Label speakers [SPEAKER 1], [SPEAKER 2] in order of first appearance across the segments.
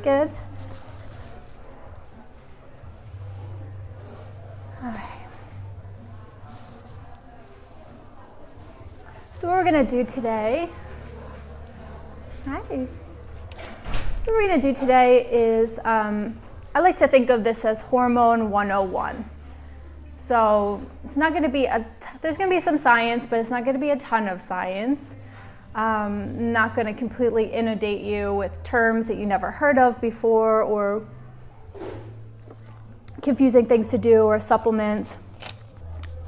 [SPEAKER 1] Good? All right. So what we're going to do today, So what we're going to do today is, I like to think of this as Hormone 101. So it's not going to be, there's going to be some science, but it's not going to be a ton of science. Not going to completely inundate you with terms that you never heard of before or confusing things to do or supplements.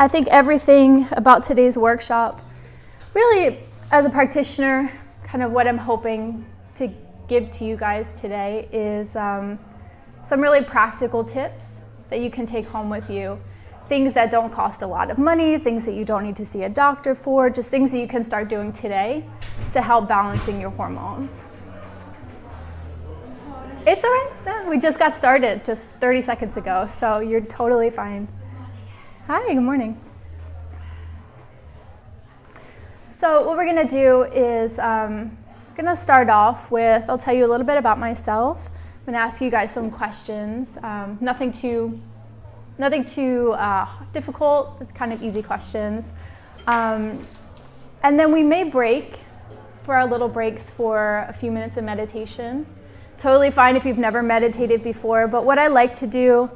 [SPEAKER 1] I think everything about today's workshop, really as a practitioner, kind of what I'm hoping to give to you guys today is some really practical tips that you can take home with you. Things that don't cost a lot of money, things that you don't need to see a doctor for, just things that you can start doing today to help balancing your hormones. It's all right. No, we just got started just 30 seconds ago, so you're totally fine. Hi, good morning. So what we're going to do is I'm going to start off with, I'll tell you a little bit about myself. I'm going to ask you guys some questions, nothing too difficult. It's kind of easy questions. And then we may break for our little breaks for a few minutes of meditation. Totally fine if you've never meditated before, but what I like to do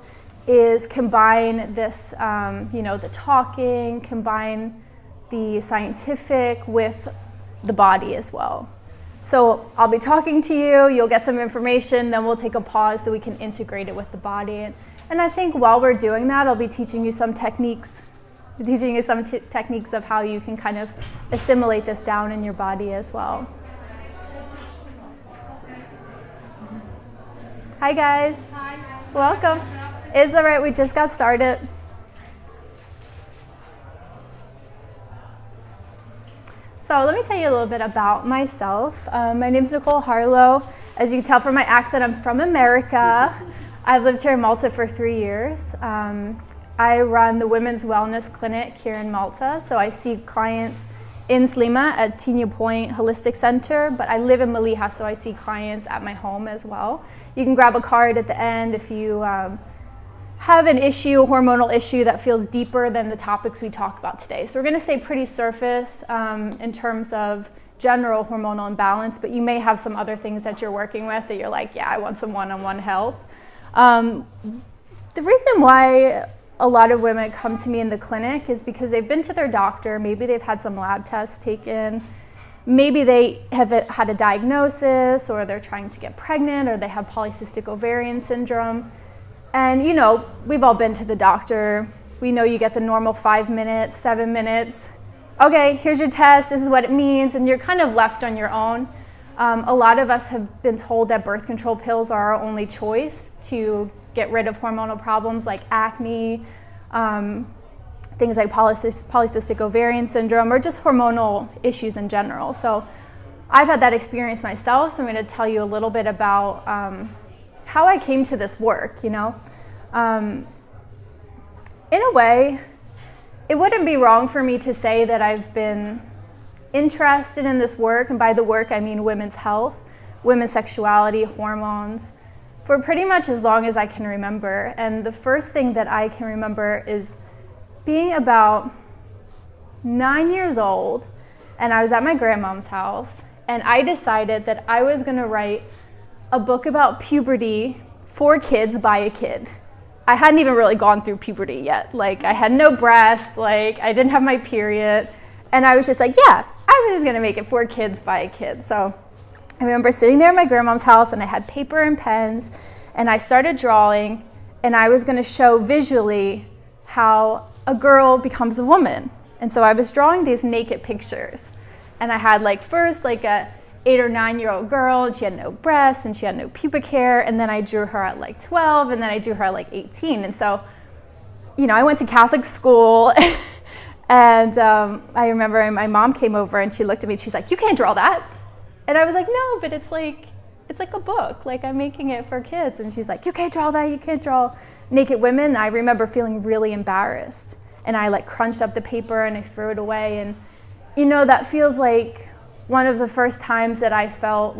[SPEAKER 1] is combine this, the talking, combine the scientific with the body as well. So I'll be talking to you, you'll get some information, then we'll take a pause so we can integrate it with the body. And I think while we're doing that, I'll be teaching you some techniques, techniques of how you can kind of assimilate this down in your body as well. Hi guys.
[SPEAKER 2] Hi.
[SPEAKER 1] Welcome. It's all right, we just got started. So let me tell you a little bit about myself. My name's Nicole Harlow. As you can tell from my accent, I'm from America. I've lived here in Malta for 3 years. I run the Women's Wellness Clinic here in Malta. So I see clients in Sliema at Tinia Point Holistic Center, but I live in Malta, so I see clients at my home as well. You can grab a card at the end if you have an issue, a hormonal issue that feels deeper than the topics we talk about today. So we're going to stay pretty surface in terms of general hormonal imbalance, but you may have some other things that you're working with that you're like, yeah, I want some one-on-one help. The reason why a lot of women come to me in the clinic is because they've been to their doctor, maybe they've had some lab tests taken, maybe they have had a diagnosis, or they're trying to get pregnant, or they have polycystic ovarian syndrome. And we've all been to the doctor. We know you get the normal 5 minutes, 7 minutes. Okay, here's your test, this is what it means, and you're kind of left on your own. A lot of us have been told that birth control pills are our only choice to get rid of hormonal problems like acne, things like polycystic ovarian syndrome, or just hormonal issues in general. So I've had that experience myself, so I'm going to tell you a little bit about how I came to this work, In a way, it wouldn't be wrong for me to say that I've been interested in this work, and by the work I mean women's health, women's sexuality, hormones, for pretty much as long as I can remember. And the first thing that I can remember is being about 9 years old, and I was at my grandmom's house, and I decided that I was going to write a book about puberty for kids by a kid. I hadn't even really gone through puberty yet. Like, I had no breasts, like, I didn't have my period, and I was just like, yeah, I'm just gonna make it for kids by a kid. So I remember sitting there at my grandmom's house, and I had paper and pens, and I started drawing, and I was gonna show visually how a girl becomes a woman. And so I was drawing these naked pictures, and I had first a 8 or 9 year old girl, and she had no breasts and she had no pubic hair, and then I drew her at 12, and then I drew her at 18. And so I went to Catholic school and I remember my mom came over and she looked at me and she's like, you can't draw that. And I was like, no, but it's like a book, I'm making it for kids. And she's like, you can't draw that, you can't draw naked women. And I remember feeling really embarrassed, and I crunched up the paper and I threw it away. And that feels like one of the first times that I felt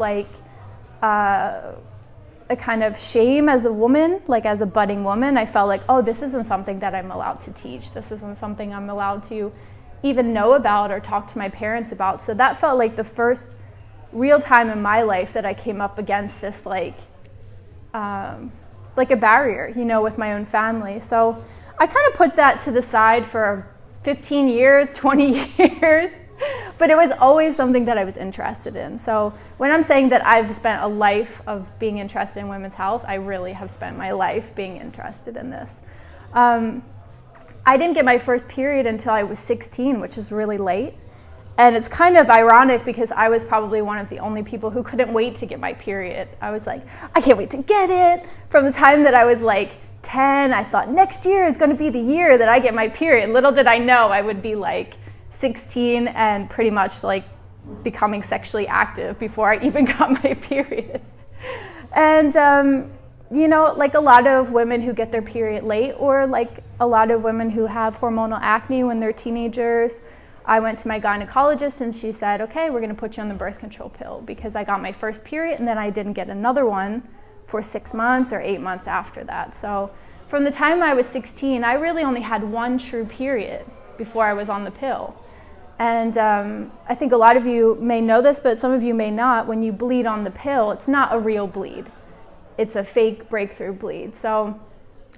[SPEAKER 1] a kind of shame as a woman, like as a budding woman. I felt like, oh, this isn't something that I'm allowed to teach. This isn't something I'm allowed to even know about or talk to my parents about. So that felt like the first real time in my life that I came up against this like a barrier, with my own family. So I kind of put that to the side for 15 years, 20 years, but it was always something that I was interested in. So when I'm saying that I've spent a life of being interested in women's health, I really have spent my life being interested in this. I didn't get my first period until I was 16, which is really late. And it's kind of ironic because I was probably one of the only people who couldn't wait to get my period. I was like, I can't wait to get it. From the time that I was like 10, I thought next year is going to be the year that I get my period. Little did I know I would be like 16 and pretty much like becoming sexually active before I even got my period. And, like a lot of women who get their period late, or like a lot of women who have hormonal acne when they're teenagers, I went to my gynecologist and she said, okay, we're going to put you on the birth control pill, because I got my first period and then I didn't get another one for 6 months or 8 months after that. So from the time I was 16, I really only had one true period before I was on the pill. And I think a lot of you may know this, but some of you may not. When you bleed on the pill, it's not a real bleed. It's a fake breakthrough bleed. So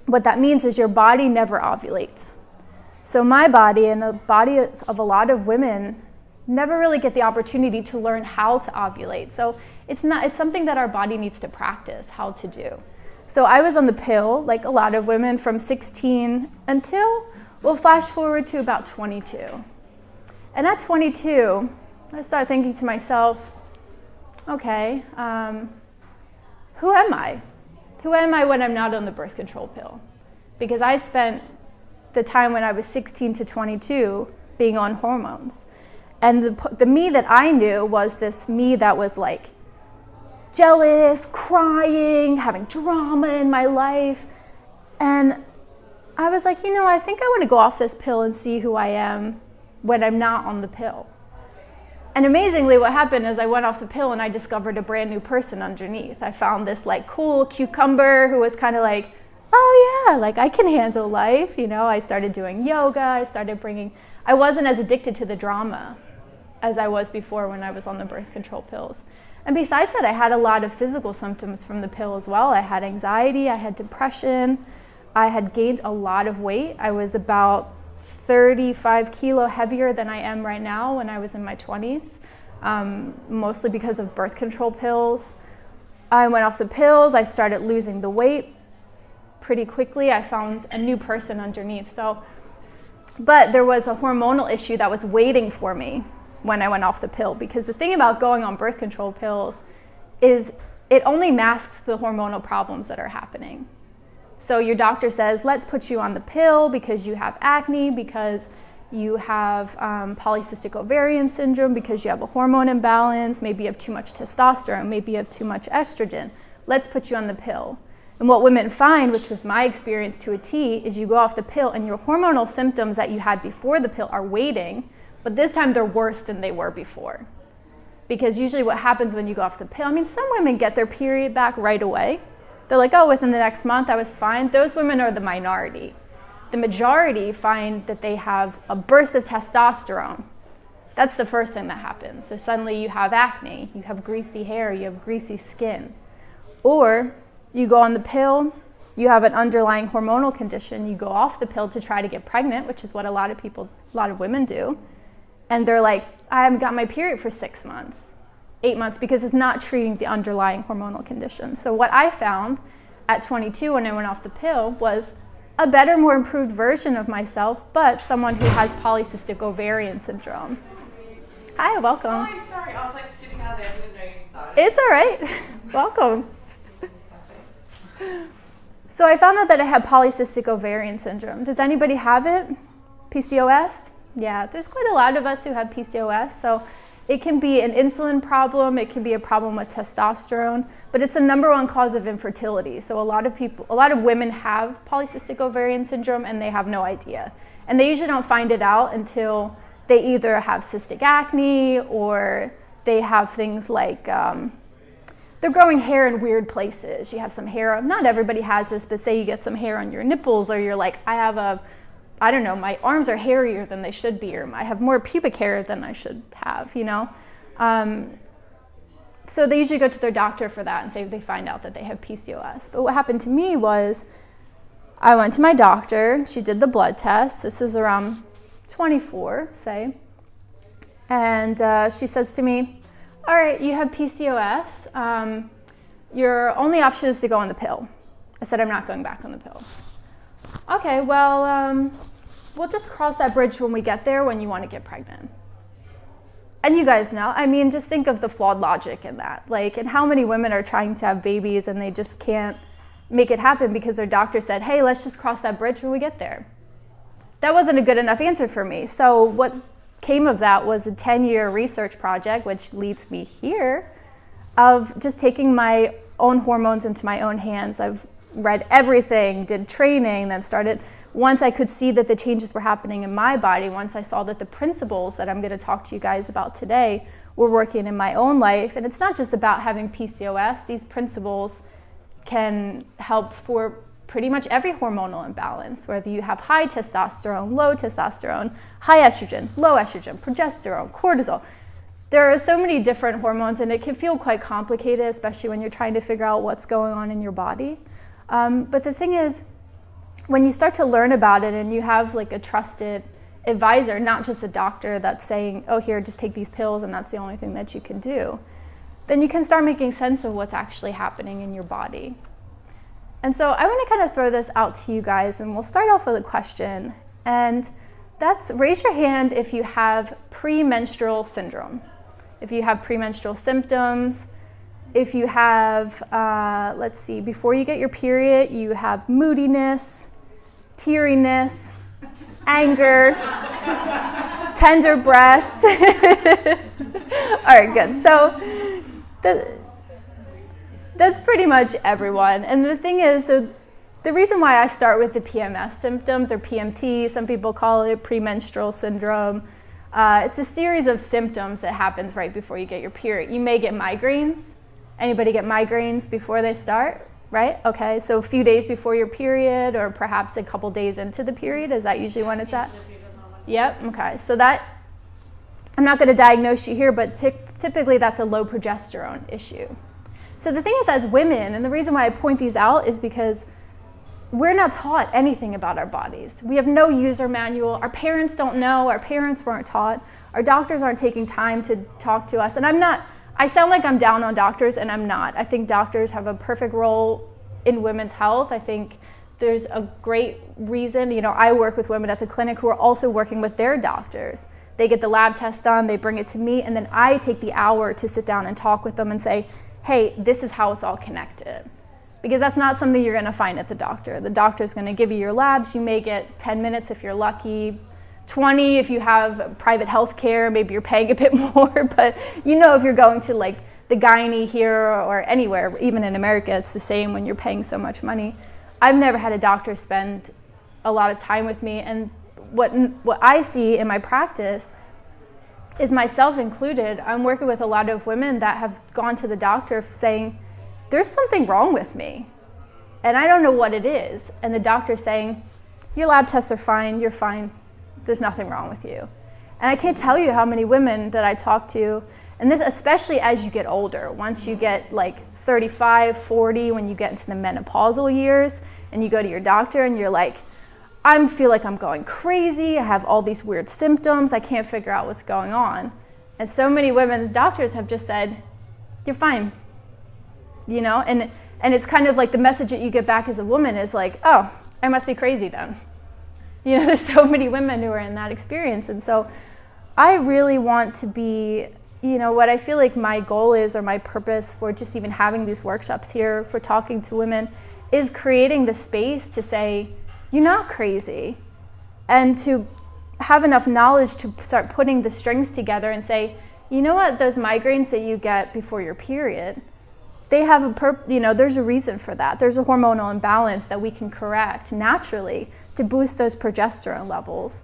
[SPEAKER 1] what that means is your body never ovulates. So my body and the body of a lot of women never really get the opportunity to learn how to ovulate. So it's something that our body needs to practice how to do. So I was on the pill, like a lot of women, from 16 until, we'll flash forward to about 22. And at 22, I started thinking to myself, okay, who am I? Who am I when I'm not on the birth control pill? Because I spent the time when I was 16 to 22 being on hormones. And the me that I knew was this me that was like jealous, crying, having drama in my life. And I was like, I think I want to go off this pill and see who I am when I'm not on the pill. And amazingly, what happened is I went off the pill and I discovered a brand new person underneath. I found this like cool cucumber who was kind of like, oh yeah, like I can handle life. I started doing yoga. I wasn't as addicted to the drama as I was before when I was on the birth control pills. And besides that, I had a lot of physical symptoms from the pill as well. I had anxiety, I had depression, I had gained a lot of weight. I was about 35 kilo heavier than I am right now when I was in my 20s, mostly because of birth control pills. I went off the pills, I started losing the weight pretty quickly. I found a new person underneath. But there was a hormonal issue that was waiting for me when I went off the pill, because the thing about going on birth control pills is it only masks the hormonal problems that are happening. So your doctor says, let's put you on the pill because you have acne, because you have polycystic ovarian syndrome, because you have a hormone imbalance, maybe you have too much testosterone, maybe you have too much estrogen. Let's put you on the pill. And what women find, which was my experience to a T, is you go off the pill and your hormonal symptoms that you had before the pill are waiting, but this time they're worse than they were before. Because usually what happens when you go off the pill, some women get their period back right away. They're like, oh, within the next month I was fine. Those women are the minority. The majority find that they have a burst of testosterone. That's the first thing that happens. So suddenly you have acne, you have greasy hair, you have greasy skin. Or you go on the pill, you have an underlying hormonal condition, you go off the pill to try to get pregnant, which is what a lot of women do. And they're like, I haven't got my period for 6 months, 8 months, because it's not treating the underlying hormonal condition. So what I found at 22 when I went off the pill was a better, more improved version of myself, but someone who has polycystic ovarian syndrome. Hi, welcome.
[SPEAKER 2] Hi, sorry, I was like sitting out there, I didn't know you started.
[SPEAKER 1] It's all right. Welcome. So I found out that I had polycystic ovarian syndrome. Does anybody have it? PCOS? Yeah, there's quite a lot of us who have PCOS. So it can be an insulin problem, it can be a problem with testosterone, but it's the #1 cause of infertility. So a lot of women have polycystic ovarian syndrome and they have no idea. And they usually don't find it out until they either have cystic acne or they have things like they're growing hair in weird places. You have some hair, not everybody has this, but say you get some hair on your nipples, or you're like, I don't know, my arms are hairier than they should be, or I have more pubic hair than I should have, you know? So they usually go to their doctor for that and say they find out that they have PCOS. But what happened to me was I went to my doctor, she did the blood test, this is around 24, say, and she says to me, all right, you have PCOS. Your only option is to go on the pill. I said, I'm not going back on the pill. Okay, well, we'll just cross that bridge when we get there when you want to get pregnant. And you guys know, I mean, just think of the flawed logic in that. Like, and how many women are trying to have babies and they just can't make it happen because their doctor said, hey, let's just cross that bridge when we get there. That wasn't a good enough answer for me. So what came of that was a 10-year research project, which leads me here, of just taking my own hormones into my own hands. I've read everything, did training, then started, once I could see that the changes were happening in my body, once I saw that the principles that I'm going to talk to you guys about today were working in my own life. And it's not just about having PCOS. These principles can help for pretty much every hormonal imbalance, whether you have high testosterone, low testosterone, high estrogen, low estrogen, progesterone, cortisol. There are so many different hormones, and it can feel quite complicated, especially when you're trying to figure out what's going on in your body. But the thing is, when you start to learn about it and you have like a trusted advisor, not just a doctor that's saying, oh, here, just take these pills and that's the only thing that you can do, then you can start making sense of what's actually happening in your body. And so I want to kind of throw this out to you guys, and we'll start off with a question. And that's, raise your hand if you have premenstrual syndrome. If you have premenstrual symptoms, if you have, let's see, before you get your period, you have moodiness, teariness, anger, tender breasts. All right, good. So that's pretty much everyone. And the thing is, so the reason why I start with the PMS symptoms, or PMT, some people call it premenstrual syndrome, it's a series of symptoms that happens right before you get your period. You may get migraines. Anybody get migraines before they start, right? Okay, so a few days before your period, or perhaps a couple days into the period, is that usually when it's at? Yep, okay, so that, I'm not gonna diagnose you here, but typically that's a low progesterone issue. So the thing is, as women, and the reason why I point these out is because we're not taught anything about our bodies. We have no user manual. Our parents don't know. Our parents weren't taught. Our doctors aren't taking time to talk to us. And I sound like I'm down on doctors, and I'm not. I think doctors have a perfect role in women's health. I think there's a great reason. You know, I work with women at the clinic who are also working with their doctors. They get the lab test done, they bring it to me, and then I take the hour to sit down and talk with them and say, hey, this is how it's all connected. Because that's not something you're gonna find at the doctor. The doctor's gonna give you your labs. You may get 10 minutes if you're lucky, 20 if you have private health care, maybe you're paying a bit more, but you know, if you're going to like the gynae here or anywhere, even in America, it's the same when you're paying so much money. I've never had a doctor spend a lot of time with me, and what I see in my practice is, myself included, I'm working with a lot of women that have gone to the doctor saying, there's something wrong with me, and I don't know what it is. And the doctor's saying, your lab tests are fine, you're fine, there's nothing wrong with you. And I can't tell you how many women that I talk to, and this especially as you get older, once you get like 35, 40, when you get into the menopausal years, and you go to your doctor and you're like, I feel like I'm going crazy, I have all these weird symptoms, I can't figure out what's going on. And so many women's doctors have just said, you're fine. You know, and it's kind of like the message that you get back as a woman is like, oh, I must be crazy then. You know, there's so many women who are in that experience. And so I really want to be, you know, what I feel like my goal is, or my purpose for just even having these workshops here, for talking to women, is creating the space to say, you're not crazy. And to have enough knowledge to start putting the strings together and say, you know what, those migraines that you get before your period, they have there's a reason for that. There's a hormonal imbalance that we can correct naturally to boost those progesterone levels.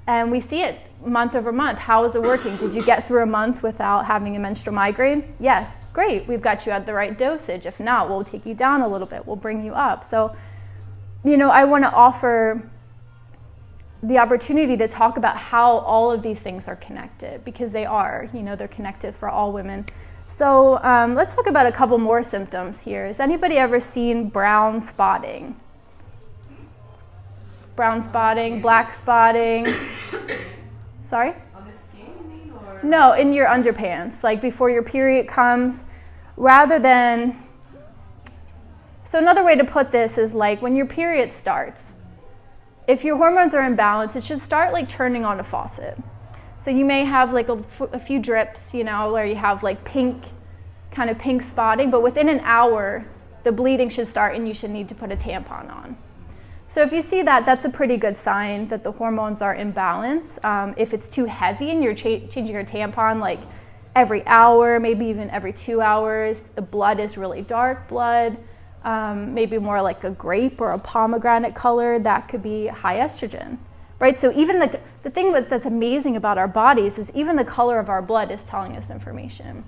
[SPEAKER 1] And we see it month over month. How is it working? Did you get through a month without having a menstrual migraine? Yes, great. We've got you at the right dosage. If not, we'll take you down a little bit. We'll bring you up. So, I want to offer the opportunity to talk about how all of these things are connected, because they are, they're connected for all women. So let's talk about a couple more symptoms here. Has anybody ever seen brown spotting? Brown spotting, black spotting. Sorry?
[SPEAKER 2] On the skin, you mean? Or?
[SPEAKER 1] No, in your underpants, like before your period comes, rather than... So another way to put this is like when your period starts, if your hormones are in balance, it should start like turning on a faucet. So you may have like a few drips, where you have like pink spotting, but within an hour, the bleeding should start and you should need to put a tampon on. So if you see that, that's a pretty good sign that the hormones are in balance. If it's too heavy and you're changing your tampon like every hour, maybe even every 2 hours, the blood is really dark blood, maybe more like a grape or a pomegranate color, that could be high estrogen, right? So even the thing that's amazing about our bodies is even the color of our blood is telling us information.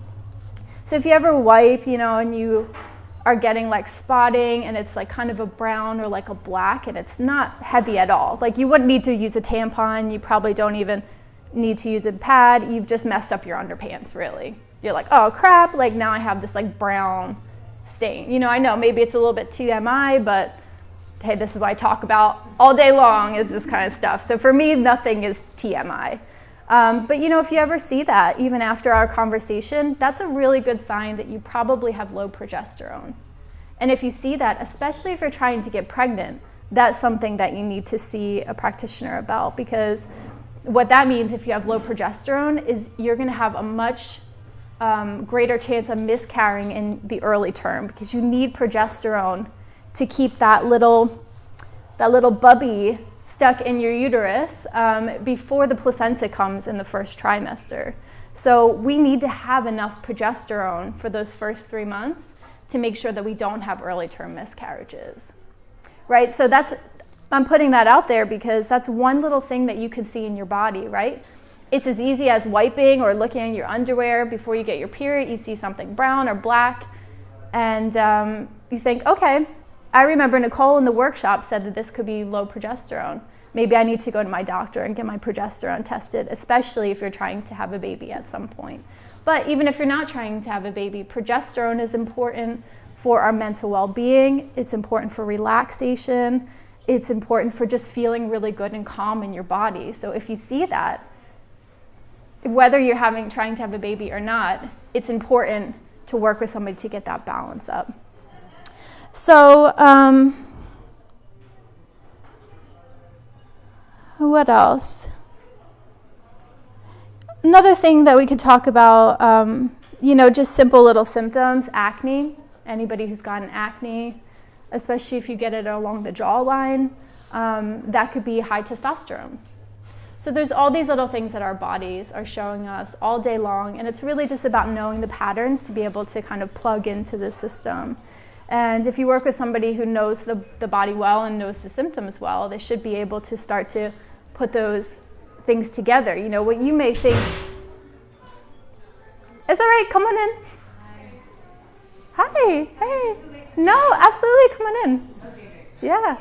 [SPEAKER 1] So if you ever wipe, and you are getting like spotting and it's like kind of a brown or like a black and it's not heavy at all, like you wouldn't need to use a tampon, you probably don't even need to use a pad, you've just messed up your underpants, really. You're like, oh crap, like now I have this like brown stain. I know maybe it's a little bit TMI, but hey, this is what I talk about all day long, is this kind of stuff. So for me, nothing is TMI. But if you ever see that, even after our conversation, that's a really good sign that you probably have low progesterone. And if you see that, especially if you're trying to get pregnant, that's something that you need to see a practitioner about, because what that means if you have low progesterone is you're going to have a much greater chance of miscarrying in the early term, because you need progesterone to keep that little bubby stuck in your uterus before the placenta comes in the first trimester. So we need to have enough progesterone for those first 3 months to make sure that we don't have early term miscarriages, right? So I'm putting that out there because that's one little thing that you can see in your body, right? It's as easy as wiping or looking at your underwear before you get your period. You see something brown or black, and you think, okay, I remember Nicole in the workshop said that this could be low progesterone. Maybe I need to go to my doctor and get my progesterone tested, especially if you're trying to have a baby at some point. But even if you're not trying to have a baby, progesterone is important for our mental well-being. It's important for relaxation. It's important for just feeling really good and calm in your body. So if you see that, whether you're trying to have a baby or not, it's important to work with somebody to get that balance up. So, what else? Another thing that we could talk about, just simple little symptoms, acne. Anybody who's gotten acne, especially if you get it along the jawline, that could be high testosterone. So there's all these little things that our bodies are showing us all day long, and it's really just about knowing the patterns to be able to kind of plug into the system. And if you work with somebody who knows the body well and knows the symptoms well, they should be able to start to put those things together. What you may think, it's all right, come on in. Hi, hey. No, absolutely, come on in. Yeah.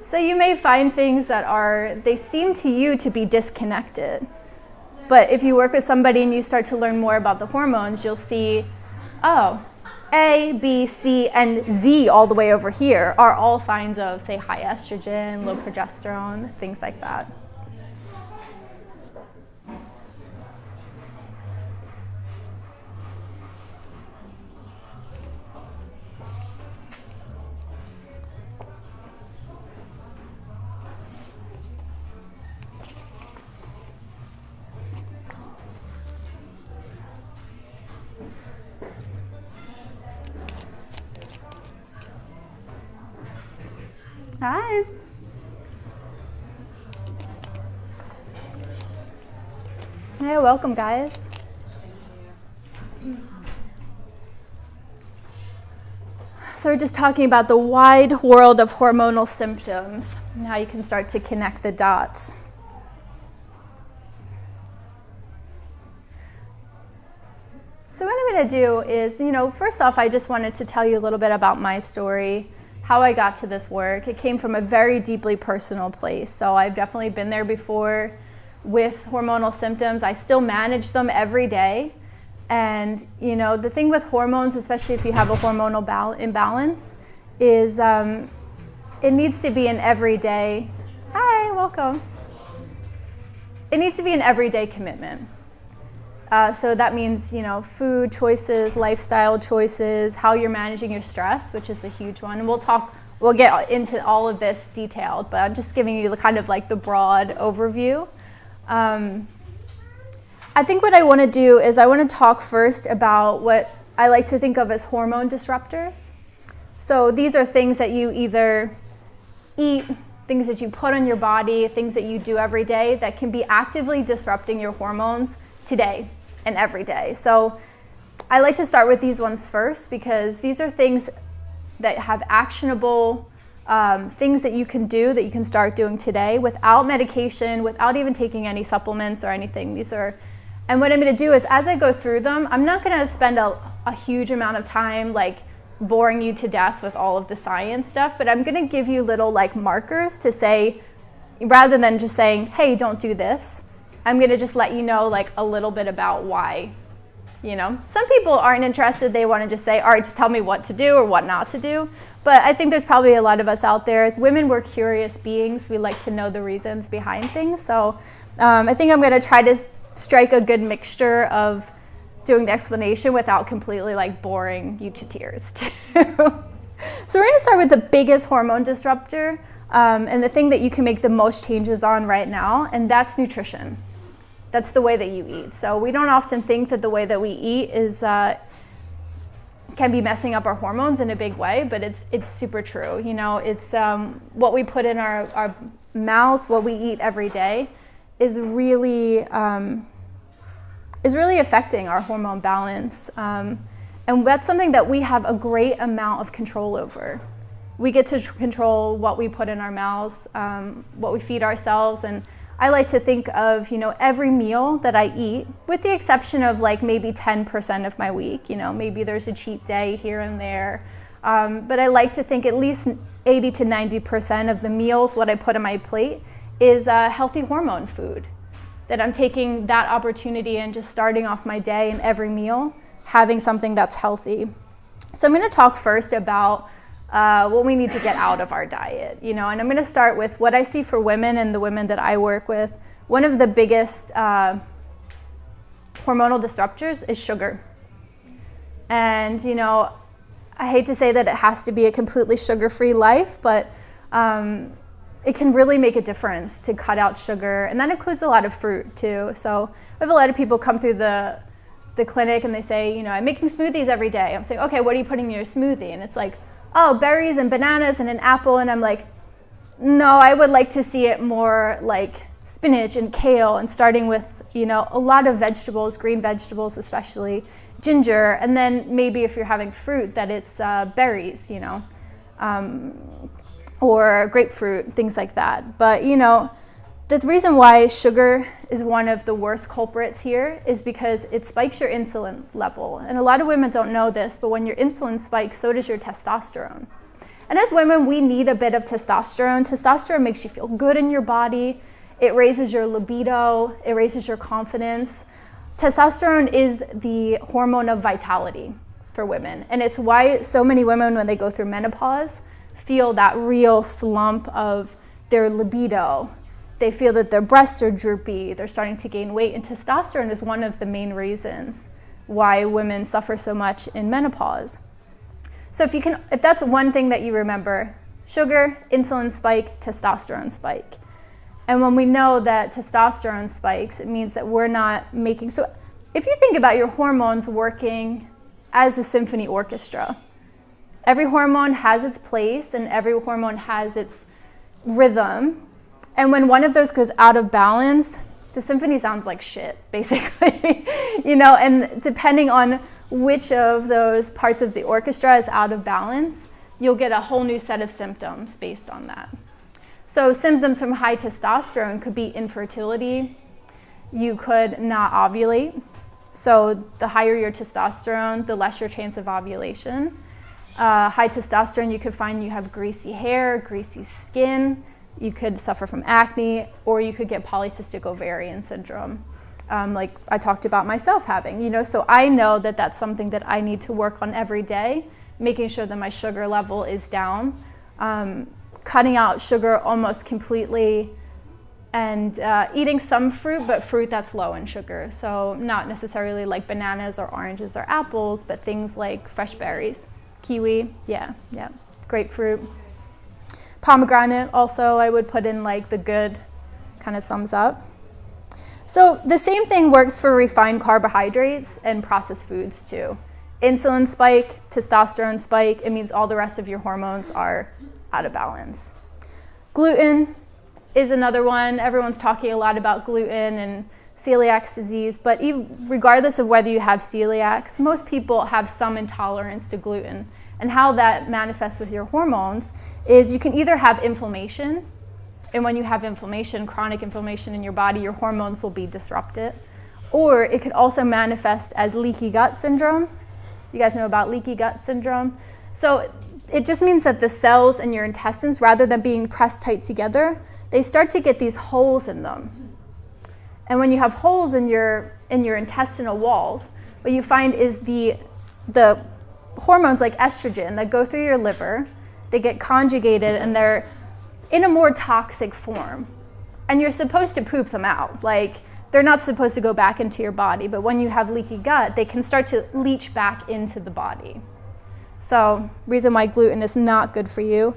[SPEAKER 1] So you may find things that they seem to you to be disconnected. But if you work with somebody and you start to learn more about the hormones, you'll see, oh, A, B, C, and Z all the way over here are all signs of, say, high estrogen, low progesterone, things like that. Hi. Hey, welcome, guys. So So we're just talking about the wide world of hormonal symptoms and how you can start to connect the dots. So what I'm going to do is, first off, I just wanted to tell you a little bit about my story, how I got to this work. It came from a very deeply personal place. So I've definitely been there before with hormonal symptoms. I still manage them every day. And, the thing with hormones, especially if you have a hormonal imbalance, is it needs to be an everyday, hi, welcome. It needs to be an everyday commitment. So that means, food choices, lifestyle choices, how you're managing your stress, which is a huge one. And we'll get into all of this detailed, but I'm just giving you kind of like the broad overview. I think what I want to do is I want to talk first about what I like to think of as hormone disruptors. So these are things that you either eat, things that you put on your body, things that you do every day that can be actively disrupting your hormones today and every day. So I like to start with these ones first because these are things that have actionable things that you can do, that you can start doing today without medication, without even taking any supplements or anything. And what I'm going to do is as I go through them, I'm not going to spend a huge amount of time like boring you to death with all of the science stuff, but I'm going to give you little like markers to say, rather than just saying, hey, don't do this, I'm going to just let you know like a little bit about why. Some people aren't interested. They want to just say, all right, just tell me what to do or what not to do. But I think there's probably a lot of us out there. As women, we're curious beings. We like to know the reasons behind things. So I think I'm going to try to strike a good mixture of doing the explanation without completely like boring you to tears too. So we're going to start with the biggest hormone disruptor and the thing that you can make the most changes on right now, and that's nutrition. That's the way that you eat. So we don't often think that the way that we eat is can be messing up our hormones in a big way, but it's super true. It's what we put in our mouths, what we eat every day, is really affecting our hormone balance. And that's something that we have a great amount of control over. We get to control what we put in our mouths, what we feed ourselves. And I like to think of, every meal that I eat, with the exception of like maybe 10% of my week, maybe there's a cheat day here and there. But I like to think at least 80 to 90% of the meals, what I put on my plate, is healthy hormone food. That I'm taking that opportunity and just starting off my day and every meal, having something that's healthy. So I'm going to talk first about what we need to get out of our diet, and I'm going to start with what I see for women and the women that I work with. One of the biggest hormonal disruptors is sugar. And, I hate to say that it has to be a completely sugar-free life, but it can really make a difference to cut out sugar, and that includes a lot of fruit too. So I have a lot of people come through the clinic and they say, I'm making smoothies every day. I'm saying, okay, what are you putting in your smoothie? And it's like, oh, berries and bananas and an apple. And I'm like, no, I would like to see it more like spinach and kale, and starting with, a lot of vegetables, green vegetables especially, ginger, and then maybe if you're having fruit that it's berries, or grapefruit, things like that. But, the reason why sugar is one of the worst culprits here is because it spikes your insulin level. And a lot of women don't know this, but when your insulin spikes, so does your testosterone. And as women, we need a bit of testosterone. Testosterone makes you feel good in your body. It raises your libido. It raises your confidence. Testosterone is the hormone of vitality for women. And it's why so many women, when they go through menopause, feel that real slump of their libido. They feel that their breasts are droopy, they're starting to gain weight, and testosterone is one of the main reasons why women suffer so much in menopause. So if that's one thing that you remember, sugar, insulin spike, testosterone spike. And when we know that testosterone spikes, it means that we're not making, so if you think about your hormones working as a symphony orchestra, every hormone has its place and every hormone has its rhythm. And when one of those goes out of balance, the symphony sounds like shit, basically. And depending on which of those parts of the orchestra is out of balance, you'll get a whole new set of symptoms based on that. So symptoms from high testosterone could be infertility. You could not ovulate. So the higher your testosterone, the less your chance of ovulation. High testosterone, you could find you have greasy hair, greasy skin. You could suffer from acne, or you could get polycystic ovarian syndrome, like I talked about myself having. So I know that that's something that I need to work on every day, making sure that my sugar level is down, cutting out sugar almost completely, and eating some fruit, but fruit that's low in sugar. So not necessarily like bananas or oranges or apples, but things like fresh berries, kiwi, yeah, grapefruit. Pomegranate also I would put in like the good kind of thumbs up. So the same thing works for refined carbohydrates and processed foods too. Insulin spike, testosterone spike, it means all the rest of your hormones are out of balance. Gluten is another one. Everyone's talking a lot about gluten and celiac disease, but regardless of whether you have celiacs, most people have some intolerance to gluten. And how that manifests with your hormones is you can either have inflammation, and when you have inflammation, chronic inflammation in your body, your hormones will be disrupted. Or it could also manifest as leaky gut syndrome. You guys know about leaky gut syndrome? So it just means that the cells in your intestines, rather than being pressed tight together, they start to get these holes in them. And when you have holes in your intestinal walls, what you find is the hormones like estrogen that go through your liver, they get conjugated and they're in a more toxic form. And you're supposed to poop them out. Like, they're not supposed to go back into your body, but when you have leaky gut, they can start to leach back into the body. So, reason why gluten is not good for you.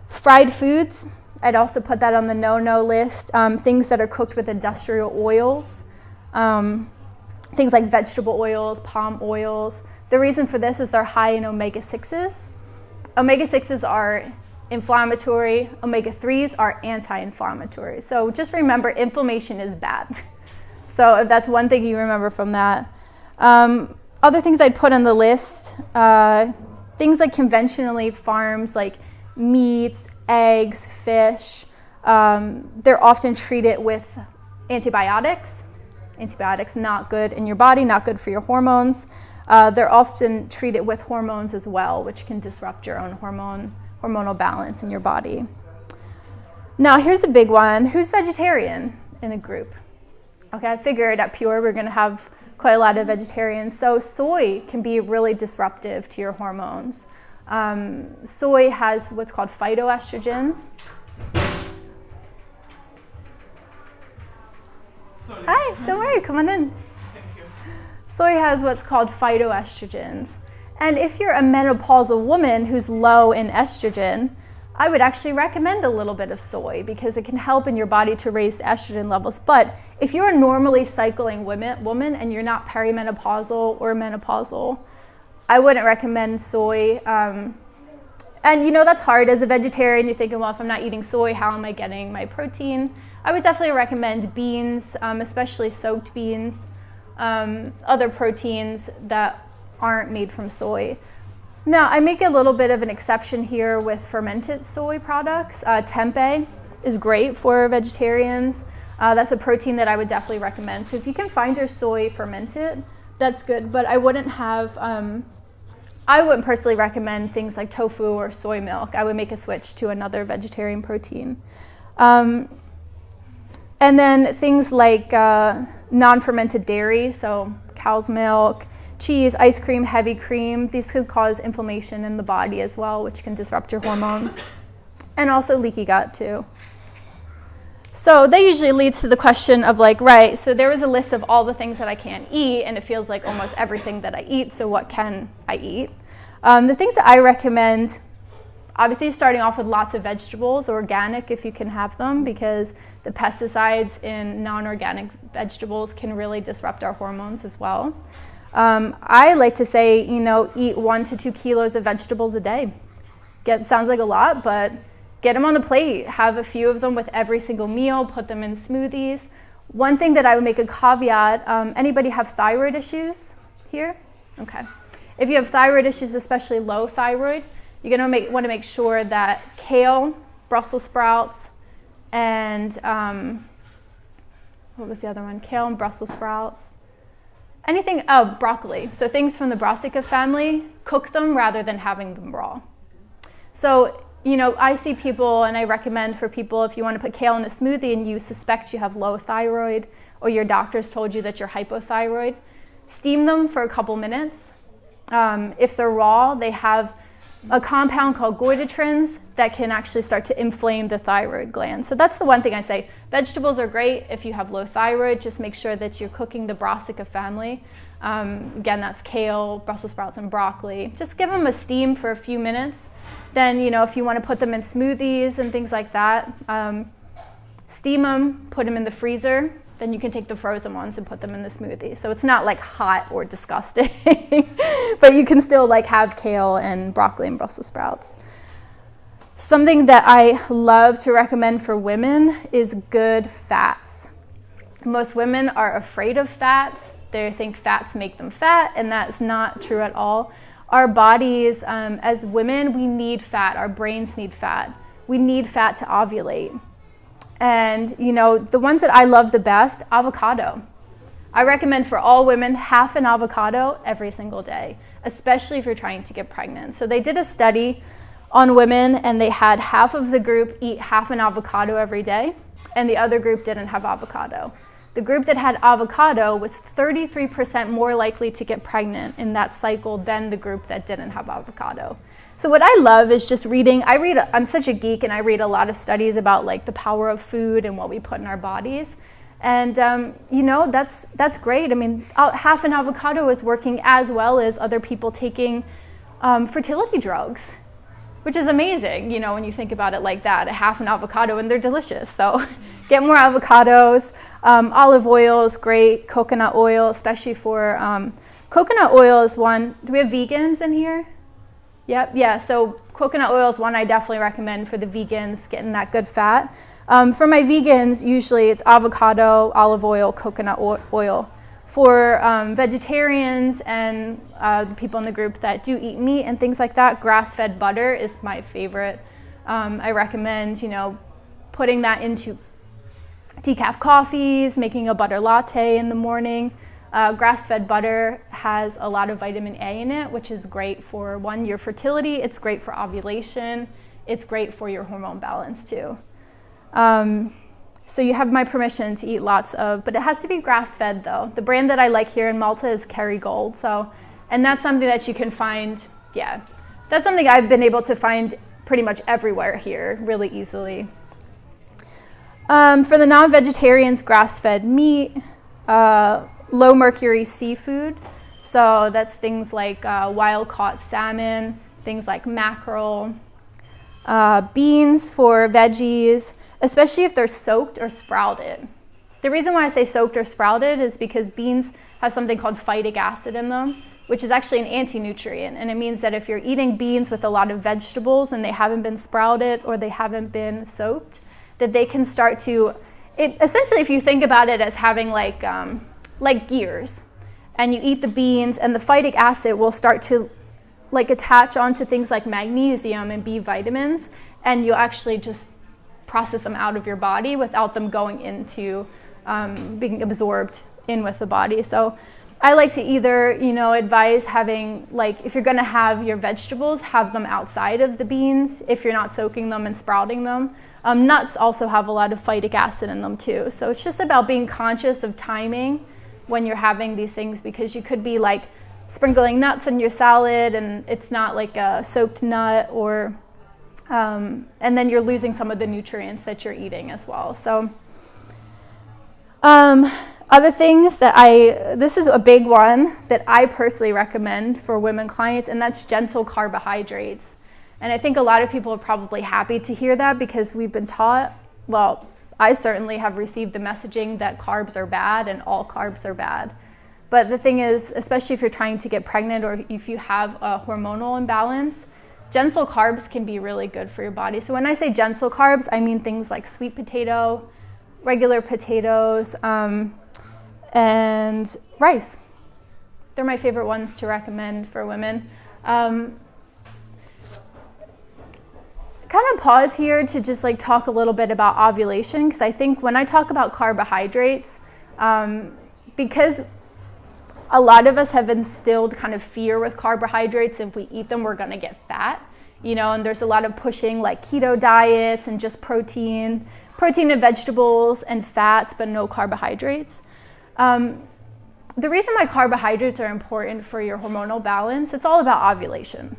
[SPEAKER 1] Fried foods, I'd also put that on the no-no list. Things that are cooked with industrial oils, things like vegetable oils, palm oils. The reason for this is they're high in omega-6s. Omega-6s are inflammatory. Omega-3s are anti-inflammatory. So just remember, inflammation is bad. So if that's one thing you remember from that. Other things I'd put on the list, things like conventionally farms, like meats, eggs, fish, they're often treated with antibiotics. Antibiotics not good in your body, not good for your hormones. They're often treated with hormones as well, which can disrupt your own hormonal balance in your body. Now, here's a big one. Who's vegetarian in a group? Okay, I figured at Pure we're going to have quite a lot of vegetarians. So soy can be really disruptive to your hormones. Soy has what's called phytoestrogens.
[SPEAKER 2] Sorry.
[SPEAKER 1] Hi, don't worry, come on in.
[SPEAKER 2] Thank you.
[SPEAKER 1] Soy has what's called phytoestrogens. And if you're a menopausal woman who's low in estrogen, I would actually recommend a little bit of soy because it can help in your body to raise the estrogen levels. But if you're a normally cycling woman and you're not perimenopausal or menopausal, I wouldn't recommend soy. And you know that's hard. As a vegetarian, you're thinking, well, if I'm not eating soy, how am I getting my protein? I would definitely recommend beans, especially soaked beans, other proteins that aren't made from soy. Now, I make a little bit of an exception here with fermented soy products. Tempeh is great for vegetarians. That's a protein that I would definitely recommend. So if you can find your soy fermented, that's good. But I wouldn't personally recommend things like tofu or soy milk. I would make a switch to another vegetarian protein. And then things like non-fermented dairy, so cow's milk, cheese, ice cream, heavy cream, these could cause inflammation in the body as well, which can disrupt your hormones. And also leaky gut too. So that usually leads to the question of like, right, so there was a list of all the things that I can't eat, and it feels like almost everything that I eat, so what can I eat? The things that I recommend, obviously starting off with lots of vegetables, organic if you can have them, because the pesticides in non-organic vegetables can really disrupt our hormones as well. I like to say, eat 1 to 2 kilos of vegetables a day. Sounds like a lot, but get them on the plate. Have a few of them with every single meal. Put them in smoothies. One thing that I would make a caveat, anybody have thyroid issues here? Okay. If you have thyroid issues, especially low thyroid, you're going to want to make sure that kale, Brussels sprouts, and what was the other one? Kale and Brussels sprouts. Broccoli. So things from the brassica family, cook them rather than having them raw. So, I see people, and I recommend for people, if you want to put kale in a smoothie and you suspect you have low thyroid, or your doctor's told you that you're hypothyroid, steam them for a couple minutes. If they're raw, they have a compound called goitrogens that can actually start to inflame the thyroid gland. So that's the one thing I say. Vegetables are great if you have low thyroid. Just make sure that you're cooking the brassica family. Again, that's kale, Brussels sprouts, and broccoli. Just give them a steam for a few minutes. Then, if you want to put them in smoothies and things like that, steam them, put them in the freezer. Then you can take the frozen ones and put them in the smoothie. So it's not like hot or disgusting, but you can still like have kale and broccoli and Brussels sprouts. Something that I love to recommend for women is good fats. Most women are afraid of fats. They think fats make them fat, and that's not true at all. Our bodies, as women, we need fat. Our brains need fat. We need fat to ovulate. And, the ones that I love the best, avocado. I recommend for all women half an avocado every single day, especially if you're trying to get pregnant. So they did a study on women, and they had half of the group eat half an avocado every day, and the other group didn't have avocado. The group that had avocado was 33% more likely to get pregnant in that cycle than the group that didn't have avocado. So what I love is just reading. I'm such a geek, and I read a lot of studies about like the power of food and what we put in our bodies. And that's great. I mean, half an avocado is working as well as other people taking fertility drugs, which is amazing, when you think about it like that. A half an avocado, and they're delicious. So get more avocados. Olive oil is great. Coconut oil, especially for coconut oil is one. Do we have vegans in here? Yep, yeah, so coconut oil is one I definitely recommend for the vegans, getting that good fat. For my vegans, usually it's avocado, olive oil, coconut oil. For vegetarians and the people in the group that do eat meat and things like that, grass-fed butter is my favorite. I recommend, putting that into decaf coffees, making a butter latte in the morning. Grass-fed butter has a lot of vitamin A in it, which is great for, one, your fertility. It's great for ovulation. It's great for your hormone balance, too. So you have my permission to eat lots of, but it has to be grass-fed, though. The brand that I like here in Malta is Kerrygold. And that's something that you can find, that's something I've been able to find pretty much everywhere here really easily. For the non-vegetarians, grass-fed meat, low mercury seafood. So that's things like wild caught salmon, things like mackerel, beans for veggies, especially if they're soaked or sprouted. The reason why I say soaked or sprouted is because beans have something called phytic acid in them, which is actually an anti-nutrient. And it means that if you're eating beans with a lot of vegetables and they haven't been sprouted or they haven't been soaked, that they can start to, essentially if you think about it as having like gears, and you eat the beans and the phytic acid will start to like attach onto things like magnesium and B vitamins, and you'll actually just process them out of your body without them going into being absorbed in with the body. So I like to either, advise having, like, if you're going to have your vegetables, have them outside of the beans if you're not soaking them and sprouting them. Nuts also have a lot of phytic acid in them too. So it's just about being conscious of timing when you're having these things, because you could be like sprinkling nuts in your salad and it's not like a soaked nut, or and then you're losing some of the nutrients that you're eating as well. So other things that this is a big one that I personally recommend for women clients, and that's gentle carbohydrates. And I think a lot of people are probably happy to hear that, because we've been taught, well, I certainly have received the messaging that carbs are bad and all carbs are bad. But the thing is, especially if you're trying to get pregnant or if you have a hormonal imbalance, gentle carbs can be really good for your body. So when I say gentle carbs, I mean things like sweet potato, regular potatoes, and rice. They're my favorite ones to recommend for women. want to pause here to just like talk a little bit about ovulation, because I think when I talk about carbohydrates, because a lot of us have instilled kind of fear with carbohydrates. If we eat them, we're going to get fat, and there's a lot of pushing like keto diets and just protein and vegetables and fats, but no carbohydrates. The reason why carbohydrates are important for your hormonal balance, it's all about ovulation.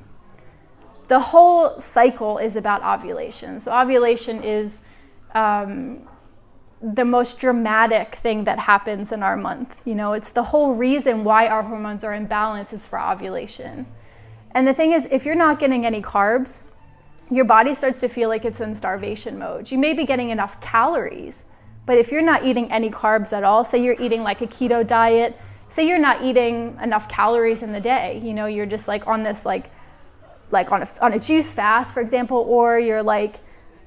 [SPEAKER 1] The whole cycle is about ovulation. So ovulation is the most dramatic thing that happens in our month. It's the whole reason why our hormones are in balance is for ovulation. And the thing is, if you're not getting any carbs, your body starts to feel like it's in starvation mode. You may be getting enough calories, but if you're not eating any carbs at all, say you're eating like a keto diet, say you're not eating enough calories in the day, you're just like on this like on a juice fast, for example, or you're like,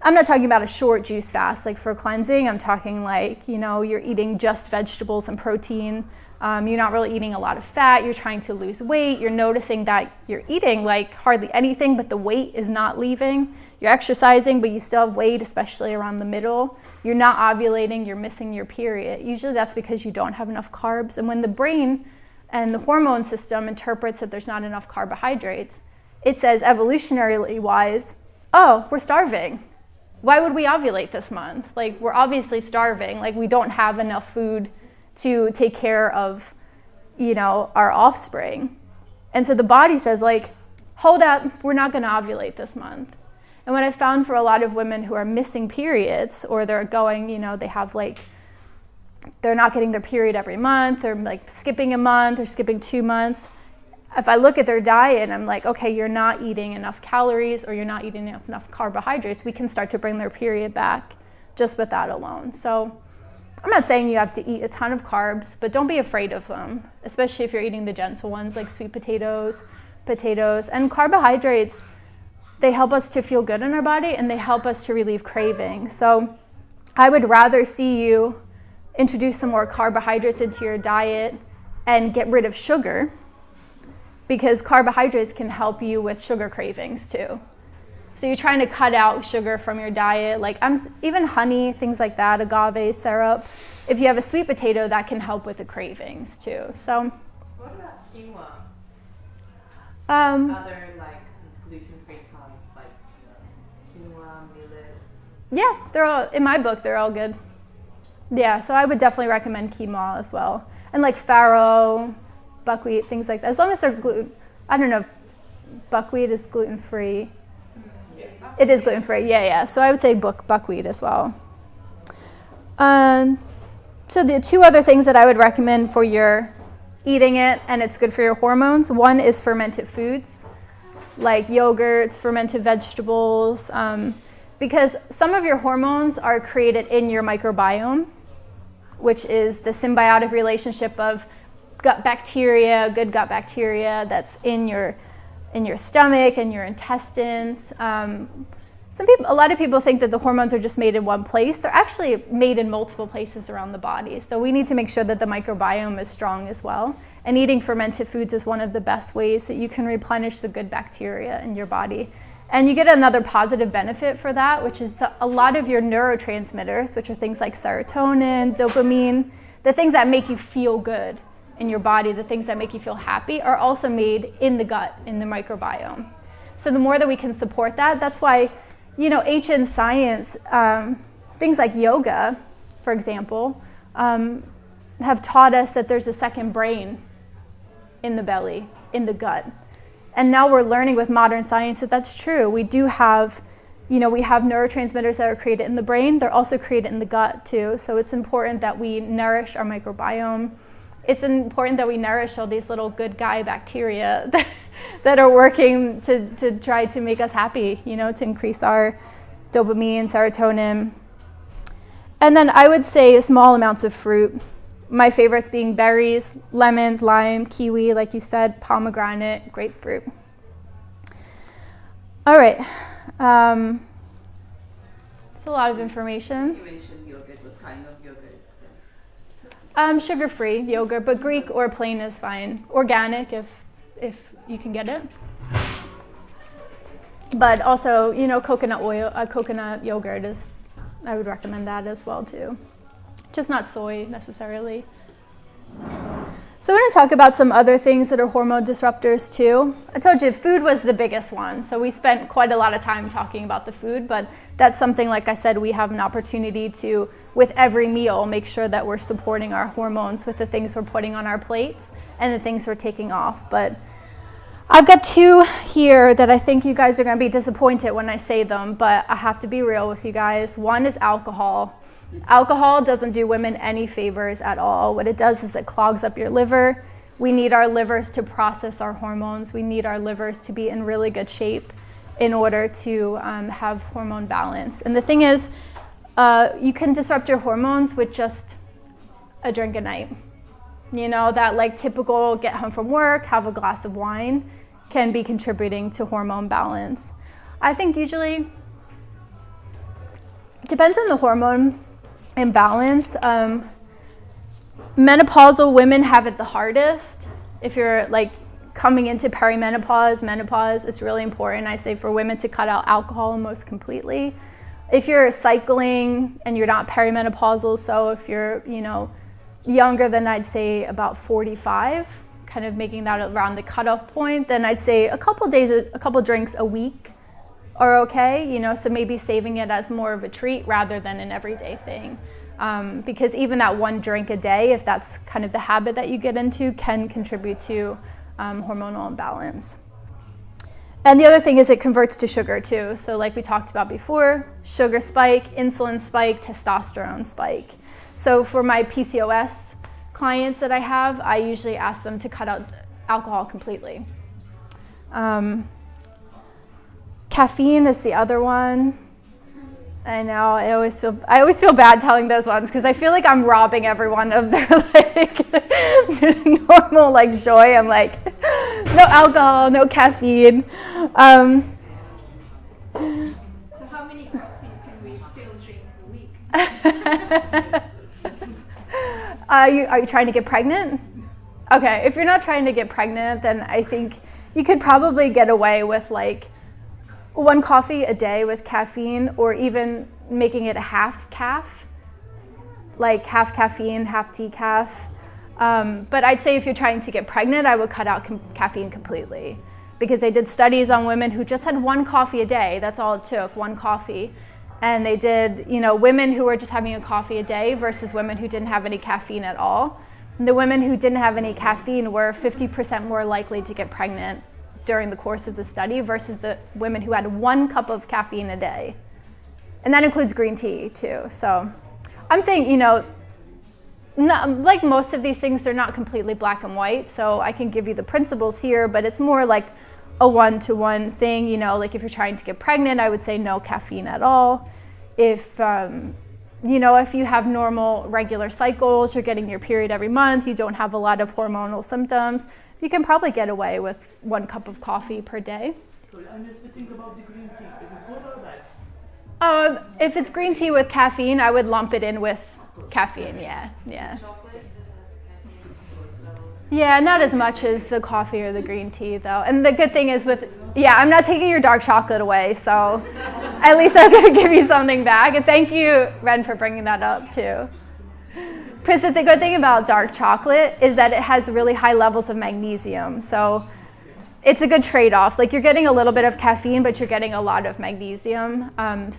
[SPEAKER 1] I'm not talking about a short juice fast, like for cleansing. I'm talking like, you're eating just vegetables and protein. You're not really eating a lot of fat. You're trying to lose weight. You're noticing that you're eating like hardly anything, but the weight is not leaving. You're exercising, but you still have weight, especially around the middle. You're not ovulating. You're missing your period. Usually that's because you don't have enough carbs. And when the brain and the hormone system interprets that there's not enough carbohydrates, it says evolutionarily wise, oh, we're starving. Why would we ovulate this month? Like, we're obviously starving. Like, we don't have enough food to take care of, our offspring. And so the body says, like, hold up, we're not going to ovulate this month. And what I found for a lot of women who are missing periods, or they're going, they have like, they're not getting their period every month, they're like skipping a month or skipping 2 months. If I look at their diet and I'm like, okay, you're not eating enough calories or you're not eating enough carbohydrates, we can start to bring their period back just with that alone. So I'm not saying you have to eat a ton of carbs, but don't be afraid of them, especially if you're eating the gentle ones like sweet potatoes. And carbohydrates, they help us to feel good in our body and they help us to relieve cravings. So I would rather see you introduce some more carbohydrates into your diet and get rid of sugar, because carbohydrates can help you with sugar cravings too. So you're trying to cut out sugar from your diet, like even honey, things like that, agave syrup. If you have a sweet potato, that can help with the cravings too. So.
[SPEAKER 2] What about quinoa? Other like gluten-free kinds, like quinoa, millets.
[SPEAKER 1] Yeah, they're all, in my book, they're all good. Yeah, so I would definitely recommend quinoa as well. And like farro, buckwheat, things like that. As long as they're gluten, I don't know if buckwheat is gluten-free.
[SPEAKER 2] Yes.
[SPEAKER 1] It is gluten-free, yeah. So I would say buckwheat as well. So the two other things that I would recommend for your eating it, and it's good for your hormones, one is fermented foods, like yogurts, fermented vegetables, because some of your hormones are created in your microbiome, which is the symbiotic relationship of gut bacteria, good gut bacteria that's in your stomach and your intestines. A lot of people think that the hormones are just made in one place. They're actually made in multiple places around the body. So we need to make sure that the microbiome is strong as well. And eating fermented foods is one of the best ways that you can replenish the good bacteria in your body. And you get another positive benefit for that, which is a lot of your neurotransmitters, which are things like serotonin, dopamine, the things that make you feel good in your body, the things that make you feel happy, are also made in the gut, in the microbiome. So the more that we can support that, that's why, ancient science, things like yoga, for example, have taught us that there's a second brain in the belly, in the gut. And now we're learning with modern science that that's true. We do have, we have neurotransmitters that are created in the brain. They're also created in the gut too. So it's important that we nourish our microbiome. It's important that we nourish all these little good guy bacteria that are working to try to make us happy, to increase our dopamine, serotonin. And then I would say small amounts of fruit. My favorites being berries, lemons, lime, kiwi, like you said, pomegranate, grapefruit. All right. It's a lot of information.
[SPEAKER 2] You mentioned yogurt. What kind of yogurt?
[SPEAKER 1] Sugar-free yogurt, but Greek or plain is fine. Organic if you can get it. But also, coconut oil, coconut yogurt I would recommend that as well too. Just not soy necessarily. So we're going to talk about some other things that are hormone disruptors too. I told you food was the biggest one, so we spent quite a lot of time talking about the food, but that's something, like I said, we have an opportunity to, with every meal, make sure that we're supporting our hormones with the things we're putting on our plates and the things we're taking off. But I've got two here that I think you guys are going to be disappointed when I say them, but I have to be real with you guys. One is alcohol. Alcohol doesn't do women any favors at all. What it does is it clogs up your liver. We need our livers to process our hormones. We need our livers to be in really good shape in order to have hormone balance. And the thing is, you can disrupt your hormones with just a drink a night. That like typical get home from work, have a glass of wine can be contributing to hormone balance. I think usually it depends on the hormone imbalance. Menopausal women have it the hardest. If you're like coming into perimenopause, menopause, it's really important, I say, for women to cut out alcohol almost completely. If you're cycling and you're not perimenopausal, so if you're, younger than I'd say about 45, kind of making that around the cutoff point, then I'd say a couple drinks a week are okay, so maybe saving it as more of a treat rather than an everyday thing. Because even that one drink a day, if that's kind of the habit that you get into, can contribute to hormonal imbalance. And the other thing is it converts to sugar too. So like we talked about before, sugar spike, insulin spike, testosterone spike. So for my PCOS clients that I have, I usually ask them to cut out alcohol completely. Caffeine is the other one. I know, I always feel bad telling those ones because I feel like I'm robbing everyone of their normal joy. I'm like, no alcohol, no caffeine.
[SPEAKER 3] So how many coffees can we still drink a week?
[SPEAKER 1] Are you trying to get pregnant? Okay, if you're not trying to get pregnant, then I think you could probably get away with one coffee a day with caffeine, or even making it a half calf, like half caffeine, half decaf. But I'd say if you're trying to get pregnant, I would cut out caffeine completely, because they did studies on women who just had one coffee a day. That's all it took, one coffee. And they did, women who were just having a coffee a day versus women who didn't have any caffeine at all. And the women who didn't have any caffeine were 50% more likely to get pregnant during the course of the study versus the women who had 1 cup of caffeine a day. And that includes green tea too. So I'm saying, like most of these things, they're not completely black and white. So I can give you the principles here, but it's more like a one-to-one thing. Like if you're trying to get pregnant, I would say no caffeine at all. If, if you have normal regular cycles, you're getting your period every month, you don't have a lot of hormonal symptoms, you can probably get away with 1 cup of coffee per day.
[SPEAKER 4] Sorry, I missed the thing about the green tea. Is it good or bad?
[SPEAKER 1] If it's green tea with caffeine, I would lump it in with caffeine, yeah.
[SPEAKER 2] Chocolate has caffeine, so
[SPEAKER 1] Yeah, not as much as the coffee or the green tea though. And the good thing is I'm not taking your dark chocolate away, so at least I'm gonna give you something back. And thank you, Ren, for bringing that up too. Because the good thing about dark chocolate is that it has really high levels of magnesium. So it's a good trade-off. You're getting a little bit of caffeine, but you're getting a lot of magnesium. And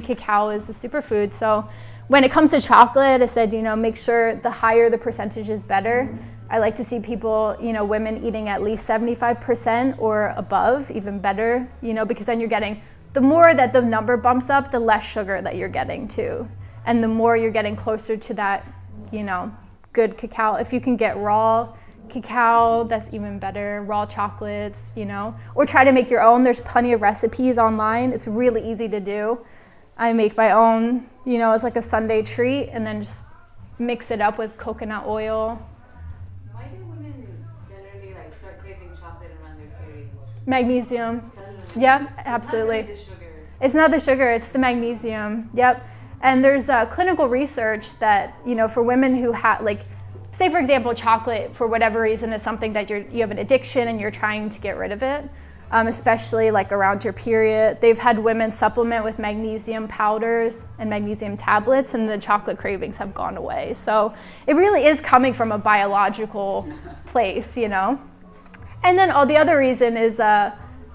[SPEAKER 1] cacao is a superfood. So when it comes to chocolate, I said, make sure the higher the percentage is better. I like to see people, women eating at least 75% or above, even better, because then you're getting, the more that the number bumps up, the less sugar that you're getting too. And the more you're getting closer to that, good cacao. If you can get raw cacao, that's even better. Raw chocolates, or try to make your own. There's plenty of recipes online. It's really easy to do. I make my own, as like a Sunday treat, and then just mix it up with coconut oil.
[SPEAKER 2] why do women generally start craving chocolate around their periods?
[SPEAKER 1] Magnesium. Yeah, absolutely.
[SPEAKER 2] It's not
[SPEAKER 1] It's not the
[SPEAKER 2] really the sugar.
[SPEAKER 1] sugar, it's the magnesium. Yep. And there's clinical research that, for women who have, say for example, chocolate for whatever reason is something that you have an addiction and you're trying to get rid of it. especially like around your period. They've had women supplement with magnesium powders and magnesium tablets, and the chocolate cravings have gone away. So it really is coming from a biological place, you know. And then the other reason is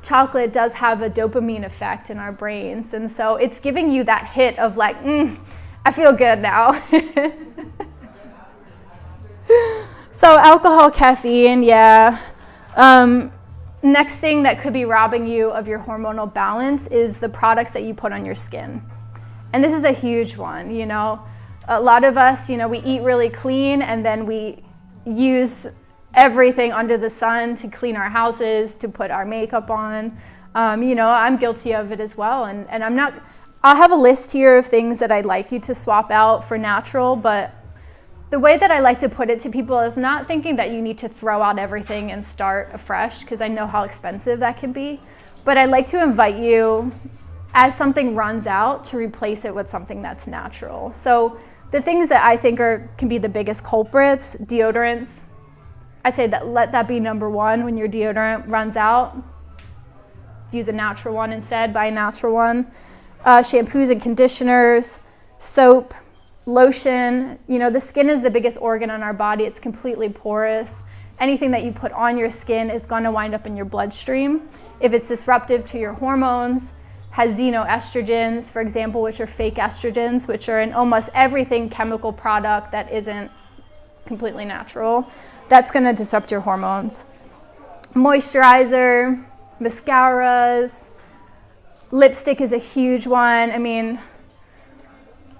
[SPEAKER 1] chocolate does have a dopamine effect in our brains, and so it's giving you that hit of like, I feel good now. So alcohol, caffeine, yeah. Next thing that could be robbing you of your hormonal balance is the products that you put on your skin. And this is a huge one, you know. A lot of us, you know, we eat really clean and then we use everything under the sun to clean our houses, to put our makeup on. You know, I'm guilty of it as well. And I'll have a list here of things that I'd like you to swap out for natural, but the way that I like to put it to people is not thinking that you need to throw out everything and start afresh, because I know how expensive that can be. But I like to invite you, as something runs out, to replace it with something that's natural. So the things that I think can be the biggest culprits: deodorants. I'd say that let that be number one. When your deodorant runs out, use a natural one instead, buy a natural one. Shampoos and conditioners, soap, lotion. You know, the skin is the biggest organ on our body. It's completely porous. Anything that you put on your skin is going to wind up in your bloodstream. If it's disruptive to your hormones, has xenoestrogens, for example, which are fake estrogens, which are in almost everything chemical product that isn't completely natural, that's going to disrupt your hormones. Moisturizer, mascaras, lipstick is a huge one. I mean,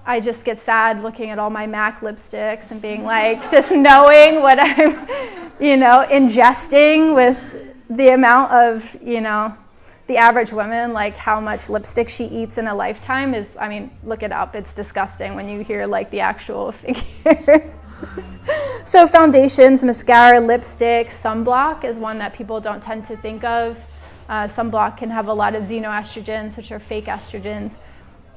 [SPEAKER 1] I just get sad looking at all my MAC lipsticks and being like, just knowing what I'm, you know, ingesting with the amount of, you know, the average woman, like how much lipstick she eats in a lifetime is, I mean, look it up. It's disgusting when you hear like the actual figure. So foundations, mascara, lipstick, sunblock is one that people don't tend to think of. Sunblock can have a lot of xenoestrogens, which are fake estrogens.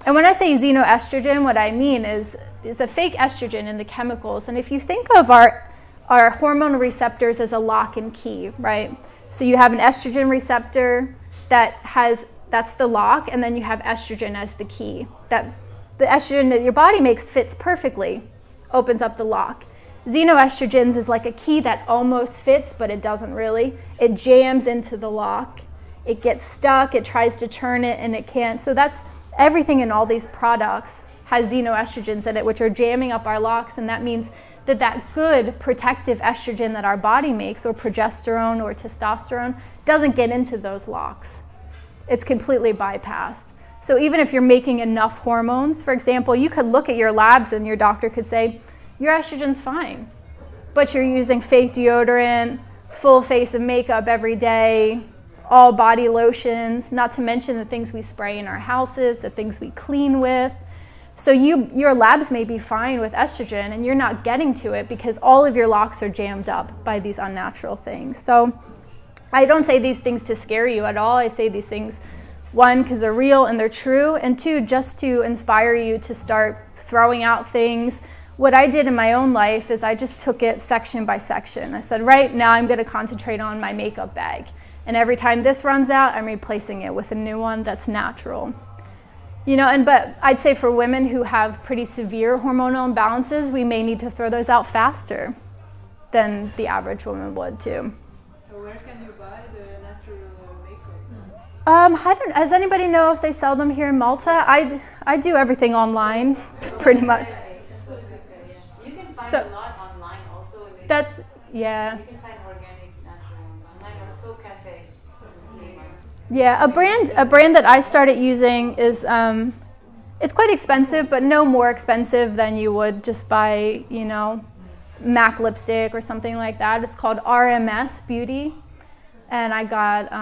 [SPEAKER 1] And when I say xenoestrogen, what I mean is a fake estrogen in the chemicals. And if you think of our hormone receptors as a lock and key, right? So you have an estrogen receptor that's the lock, and then you have estrogen as the key. That the estrogen that your body makes fits perfectly, opens up the lock. Xenoestrogens is like a key that almost fits, but it doesn't really. It jams into the lock. It gets stuck, it tries to turn it, and it can't. So that's everything in all these products has xenoestrogens in it, which are jamming up our locks, and that means that good protective estrogen that our body makes, or progesterone or testosterone, doesn't get into those locks. It's completely bypassed. So even if you're making enough hormones, for example, you could look at your labs and your doctor could say, your estrogen's fine, but you're using fake deodorant, full face of makeup every day, all body lotions, not to mention the things we spray in our houses, the things we clean with. So your labs may be fine with estrogen and you're not getting to it because all of your locks are jammed up by these unnatural things. So I don't say these things to scare you at all. I say these things, one, because they're real and they're true, and two, just to inspire you to start throwing out things. What I did in my own life is I just took it section by section. I said, right now I'm going to concentrate on my makeup bag. And every time this runs out, I'm replacing it with a new one that's natural. You know, but I'd say for women who have pretty severe hormonal imbalances, we may need to throw those out faster than the average woman would too.
[SPEAKER 2] So where can you buy the natural makeup?
[SPEAKER 1] Does anybody know if they sell them here in Malta? I do everything online, pretty much.
[SPEAKER 2] You can find a lot online also.
[SPEAKER 1] Yeah.
[SPEAKER 2] You can find organic natural ones online, or so cafe.
[SPEAKER 1] Yeah, a brand that I started using is it's quite expensive, but no more expensive than you would just buy, you know, MAC lipstick or something like that. It's called RMS Beauty, and I got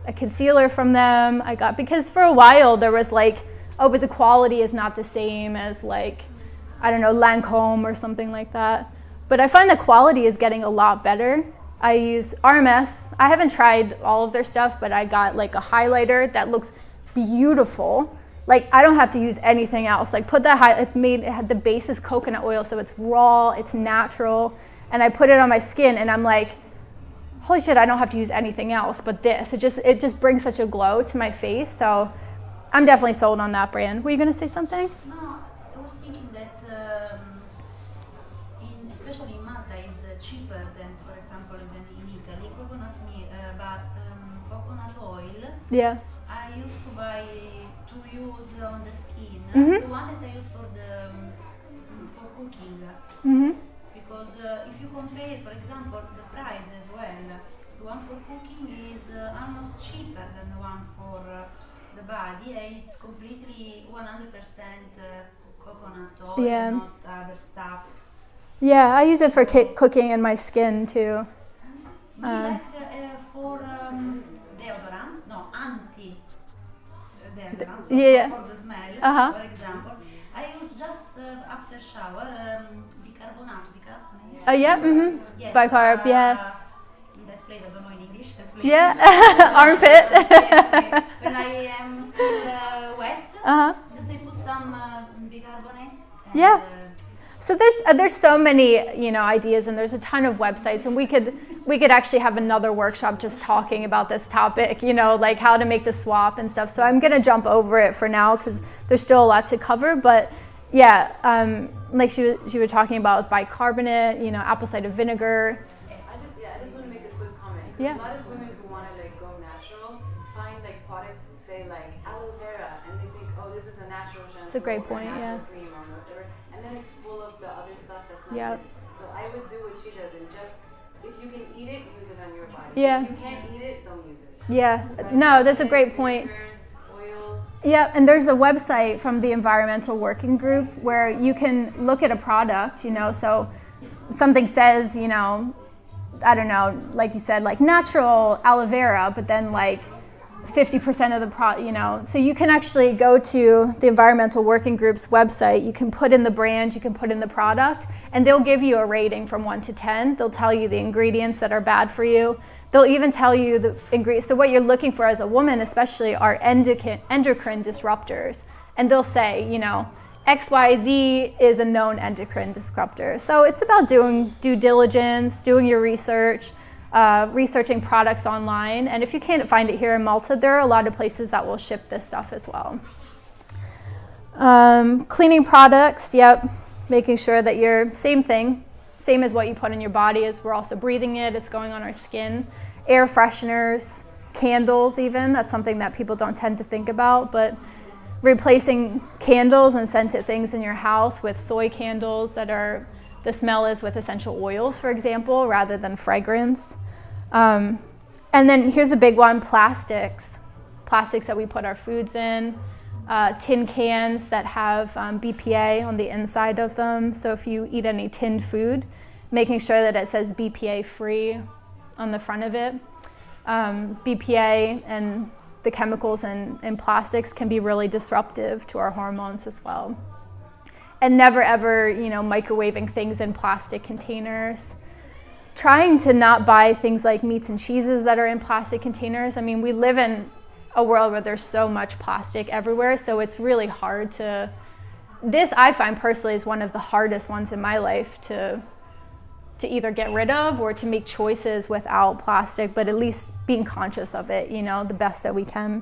[SPEAKER 1] a concealer from them. Because for a while there was like, oh, but the quality is not the same as like, I don't know, Lancome or something like that. But I find the quality is getting a lot better. I use RMS. I haven't tried all of their stuff, but I got like a highlighter that looks beautiful. Like I don't have to use anything else. Like the base is coconut oil, so it's raw, it's natural. And I put it on my skin and I'm like, holy shit, I don't have to use anything else but this. It just brings such a glow to my face. So I'm definitely sold on that brand. Were you going to say something?
[SPEAKER 5] No, I was thinking that especially in Malta is cheaper than, for example, than in Italy. Coconut milk, but coconut oil.
[SPEAKER 1] Yeah.
[SPEAKER 5] I used to buy to use on the skin.
[SPEAKER 1] Mhm.
[SPEAKER 5] The one that I use for for cooking.
[SPEAKER 1] Mm-hmm.
[SPEAKER 5] Because if you compare, for example, the price as well, the one for cooking is almost cheaper than the one for the body, and it's completely 100% coconut oil,
[SPEAKER 1] Yeah.
[SPEAKER 5] not other stuff.
[SPEAKER 1] Yeah, I use it for cooking and my skin too.
[SPEAKER 5] Me like for deodorant, no, anti-deodorant, so
[SPEAKER 1] Yeah.
[SPEAKER 5] for the smell,
[SPEAKER 1] Uh-huh.
[SPEAKER 5] for example, I use just after shower bicarbonate.
[SPEAKER 1] Yeah, mm-hmm.
[SPEAKER 5] Yes,
[SPEAKER 1] Bicarb, yeah.
[SPEAKER 5] In that place, I don't know in English, that place.
[SPEAKER 1] Yeah, armpit.
[SPEAKER 5] Yes, when I am still wet,
[SPEAKER 1] Uh-huh.
[SPEAKER 5] just I put some bicarbonate. And,
[SPEAKER 1] Yeah. So there's so many, ideas, and there's a ton of websites, and we could actually have another workshop just talking about this topic, like how to make the swap and stuff. So I'm gonna jump over it for now because there's still a lot to cover. But yeah, like she was talking about bicarbonate, apple cider vinegar.
[SPEAKER 2] I just want to make a quick comment.
[SPEAKER 1] Yeah.
[SPEAKER 2] A lot of women who want to go natural find products that say aloe vera, and they think, oh, this is a natural shampoo.
[SPEAKER 1] It's a great
[SPEAKER 2] or
[SPEAKER 1] point,
[SPEAKER 2] natural
[SPEAKER 1] yeah.
[SPEAKER 2] cream or whatever, and then it's full of the other stuff that's not
[SPEAKER 1] Yep.
[SPEAKER 2] good. So I would do what she does and just, if you can eat it, use it on your body.
[SPEAKER 1] Yeah.
[SPEAKER 2] If you can't eat it, don't use it.
[SPEAKER 1] Yeah, no, that's a great point.
[SPEAKER 2] Oil.
[SPEAKER 1] Yeah, and there's a website from the Environmental Working Group where you can look at a product, so something says, I don't know, like you said, like natural aloe vera, but then 50% of the so you can actually go to the Environmental Working Group's website, you can put in the brand, you can put in the product, and they'll give you a rating from 1 to 10. They'll tell you the ingredients that are bad for you. They'll even tell you the ingredients. So what you're looking for as a woman especially are endocrine disruptors. And they'll say, XYZ is a known endocrine disruptor. So it's about doing due diligence, doing your research, researching products online. And if you can't find it here in Malta, there are a lot of places that will ship this stuff as well. Cleaning products, yep. Making sure that you're, same as what you put in your body, is we're also breathing it, it's going on our skin. Air fresheners, candles even, that's something that people don't tend to think about, but replacing candles and scented things in your house with soy candles the smell is with essential oils, for example, rather than fragrance. And then here's a big one, plastics that we put our foods in, tin cans that have BPA on the inside of them. So if you eat any tinned food, making sure that it says BPA free on the front of it. BPA and the chemicals in plastics can be really disruptive to our hormones as well. And never ever, microwaving things in plastic containers. Trying to not buy things like meats and cheeses that are in plastic containers. I mean, we live in a world where there's so much plastic everywhere, so it's really hard to, this I find personally is one of the hardest ones in my life to either get rid of or to make choices without plastic, but at least being conscious of it, the best that we can.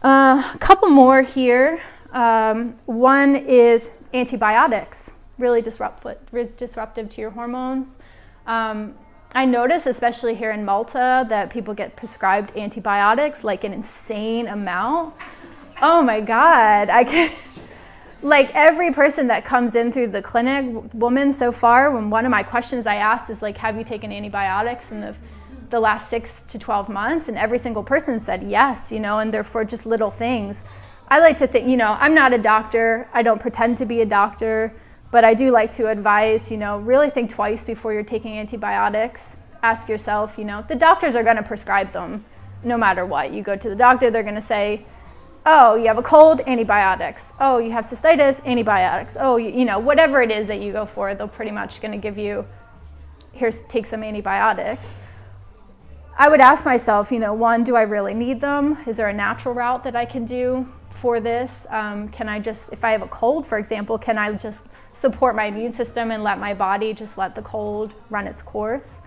[SPEAKER 1] A couple more here. One is antibiotics, really disruptive to your hormones. I notice, especially here in Malta, that people get prescribed antibiotics like an insane amount. Oh my God, every person that comes in through the clinic, woman so far, when one of my questions I asked is have you taken antibiotics in the last 6 to 12 months? And every single person said yes, and they're for just little things. I like to think, I'm not a doctor, I don't pretend to be a doctor, but I do like to advise, really think twice before you're taking antibiotics. Ask yourself, the doctors are gonna prescribe them no matter what. You go to the doctor, they're gonna say, oh, you have a cold, antibiotics. Oh, you have cystitis, antibiotics. Oh, whatever it is that you go for, they're pretty much going to give you, take some antibiotics. I would ask myself, one, do I really need them? Is there a natural route that I can do for this? Can I just, if I have a cold, for example, can I just support my immune system and let my body just let the cold run its course?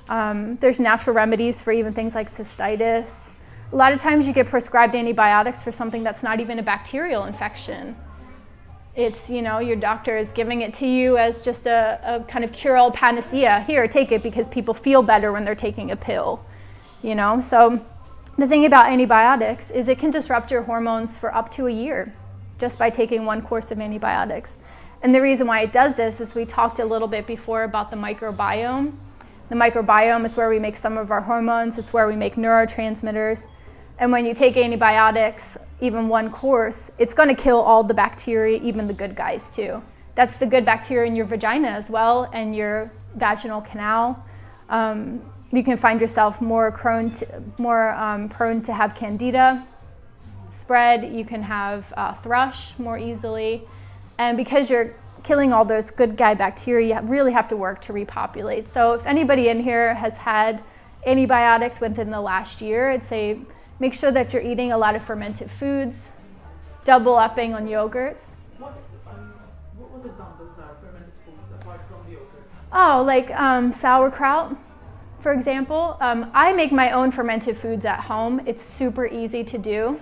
[SPEAKER 1] There's natural remedies for even things like cystitis. A lot of times you get prescribed antibiotics for something that's not even a bacterial infection. It's, your doctor is giving it to you as just a kind of cure-all panacea. Here, take it, because people feel better when they're taking a pill, So the thing about antibiotics is it can disrupt your hormones for up to a year just by taking one course of antibiotics. And the reason why it does this is we talked a little bit before about the microbiome. The microbiome is where we make some of our hormones. It's where we make neurotransmitters. And when you take antibiotics, even one course, it's going to kill all the bacteria, even the good guys too. That's the good bacteria in your vagina as well, and your vaginal canal. You can find yourself more prone to have candida spread. You can have thrush more easily. And because you're killing all those good guy bacteria, you really have to work to repopulate. So if anybody in here has had antibiotics within the last year, I'd say make sure that you're eating a lot of fermented foods, double upping on yogurts.
[SPEAKER 4] What examples are fermented foods apart from yogurt?
[SPEAKER 1] Oh, like sauerkraut, for example. I make my own fermented foods at home. It's super easy to do.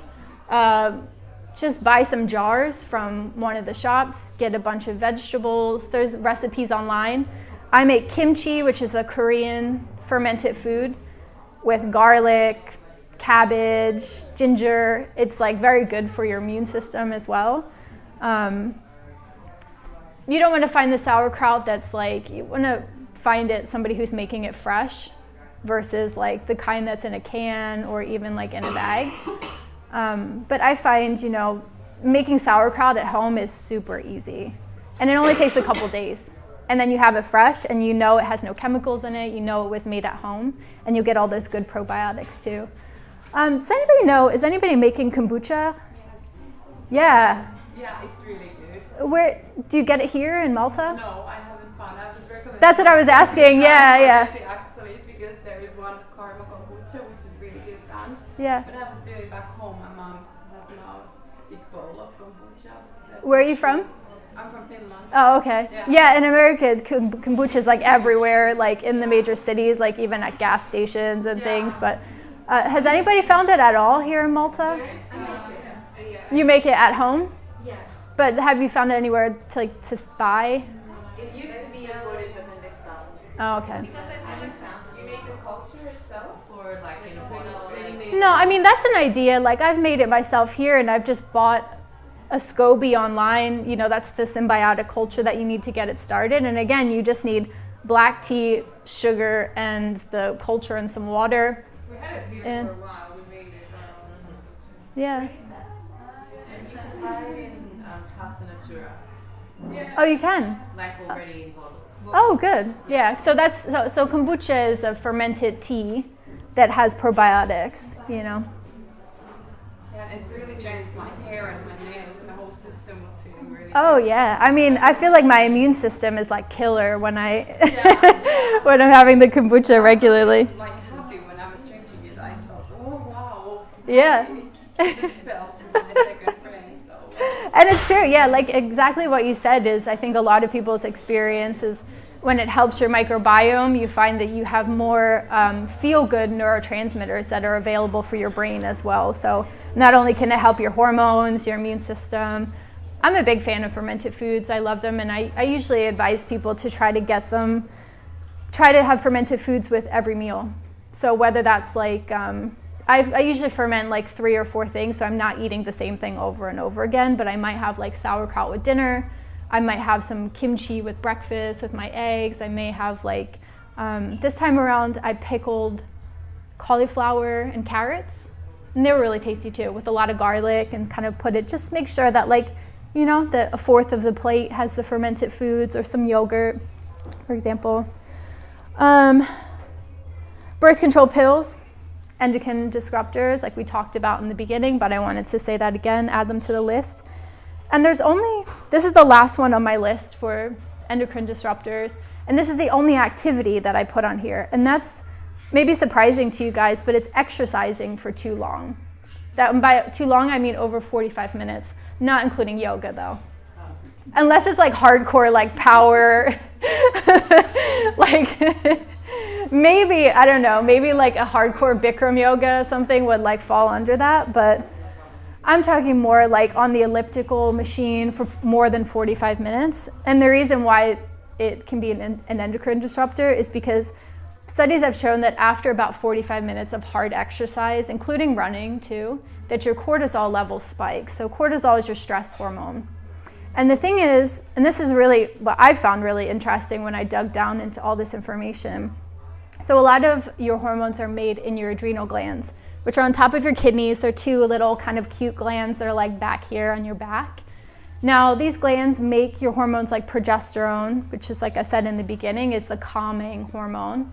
[SPEAKER 1] Just buy some jars from one of the shops, get a bunch of vegetables. There's recipes online. I make kimchi, which is a Korean fermented food, with garlic, cabbage, ginger. It's like very good for your immune system as well. You don't want to find the sauerkraut that's like, you want to find it somebody who's making it fresh versus like the kind that's in a can or even like in a bag. But I find, making sauerkraut at home is super easy. And it only takes a couple days. And then you have it fresh and it has no chemicals in it. It was made at home. And you'll get all those good probiotics too. Does anybody know, is anybody making kombucha?
[SPEAKER 2] Yes. Yeah, it's really good.
[SPEAKER 1] Where, do you get it here in Malta?
[SPEAKER 2] No, I haven't found. I was recommended.
[SPEAKER 1] That's what I was asking, yeah.
[SPEAKER 2] Actually, because there is one Karma kombucha, which is really good brand.
[SPEAKER 1] Yeah.
[SPEAKER 2] But I was doing it back home. My mom has now a big bowl of kombucha.
[SPEAKER 1] Where are you from?
[SPEAKER 2] I'm from Finland.
[SPEAKER 1] Oh, okay. Yeah, in America, kombucha is like everywhere, like in the major cities, like even at gas stations and things. But has anybody found it at all here in Malta? You make it at home?
[SPEAKER 2] Yeah.
[SPEAKER 1] But have you found it anywhere to buy?
[SPEAKER 2] It used to be imported, but then they stopped.
[SPEAKER 1] Oh, okay.
[SPEAKER 2] Because I haven't found. You make the culture itself, or like in a bottle?
[SPEAKER 1] No, I mean, that's an idea. Like, I've made it myself here, and I've just bought a SCOBY online. That's the symbiotic culture that you need to get it started. And again, you just need black tea, sugar, and the culture and some water.
[SPEAKER 2] We had it here for a while. We made it.
[SPEAKER 1] Yeah.
[SPEAKER 2] And you can buy it in Casa Natura. Yeah.
[SPEAKER 1] Oh, you can?
[SPEAKER 2] Like already in bottles.
[SPEAKER 1] Oh, good. Yeah. So so kombucha is a fermented tea that has probiotics,
[SPEAKER 2] Yeah, it's really changed my hair and my nails, and the whole system was feeling really
[SPEAKER 1] Oh yeah. I mean, I feel like my immune system is like killer when when I'm having the kombucha regularly.
[SPEAKER 2] I was like happy when I was drinking it. I thought, oh wow.
[SPEAKER 1] Yeah.
[SPEAKER 2] It felt to my second brain.
[SPEAKER 1] And it's true, yeah, like exactly what you said is I think a lot of people's experience is when it helps your microbiome, you find that you have more feel-good neurotransmitters that are available for your brain as well. So not only can it help your hormones, your immune system. I'm a big fan of fermented foods. I love them, and I usually advise people to try to have fermented foods with every meal. So whether that's like, I usually ferment like 3 or 4 things, so I'm not eating the same thing over and over again, but I might have like sauerkraut with dinner. I might have some kimchi with breakfast with my eggs. I may have like, this time around I pickled cauliflower and carrots, and they were really tasty too, with a lot of garlic, and kind of just make sure that like, that a fourth of the plate has the fermented foods or some yogurt, for example. Birth control pills, endocrine disruptors, like we talked about in the beginning, but I wanted to say that again, add them to the list. And this is the last one on my list for endocrine disruptors, and this is the only activity that I put on here. And that's maybe surprising to you guys, but it's exercising for too long. By too long, I mean over 45 minutes, not including yoga though. Unless it's like hardcore, like power, like maybe, I don't know, maybe like a hardcore Bikram yoga or something would like fall under that, but I'm talking more like on the elliptical machine for more than 45 minutes. And the reason why it can be an endocrine disruptor is because studies have shown that after about 45 minutes of hard exercise, including running too, that your cortisol levels spike. So cortisol is your stress hormone. And the thing is, and this is really what I found really interesting when I dug down into all this information. So a lot of your hormones are made in your adrenal glands, which are on top of your kidneys. They're two little kind of cute glands that are like back here on your back. Now, these glands make your hormones like progesterone, which is, like I said in the beginning, is the calming hormone.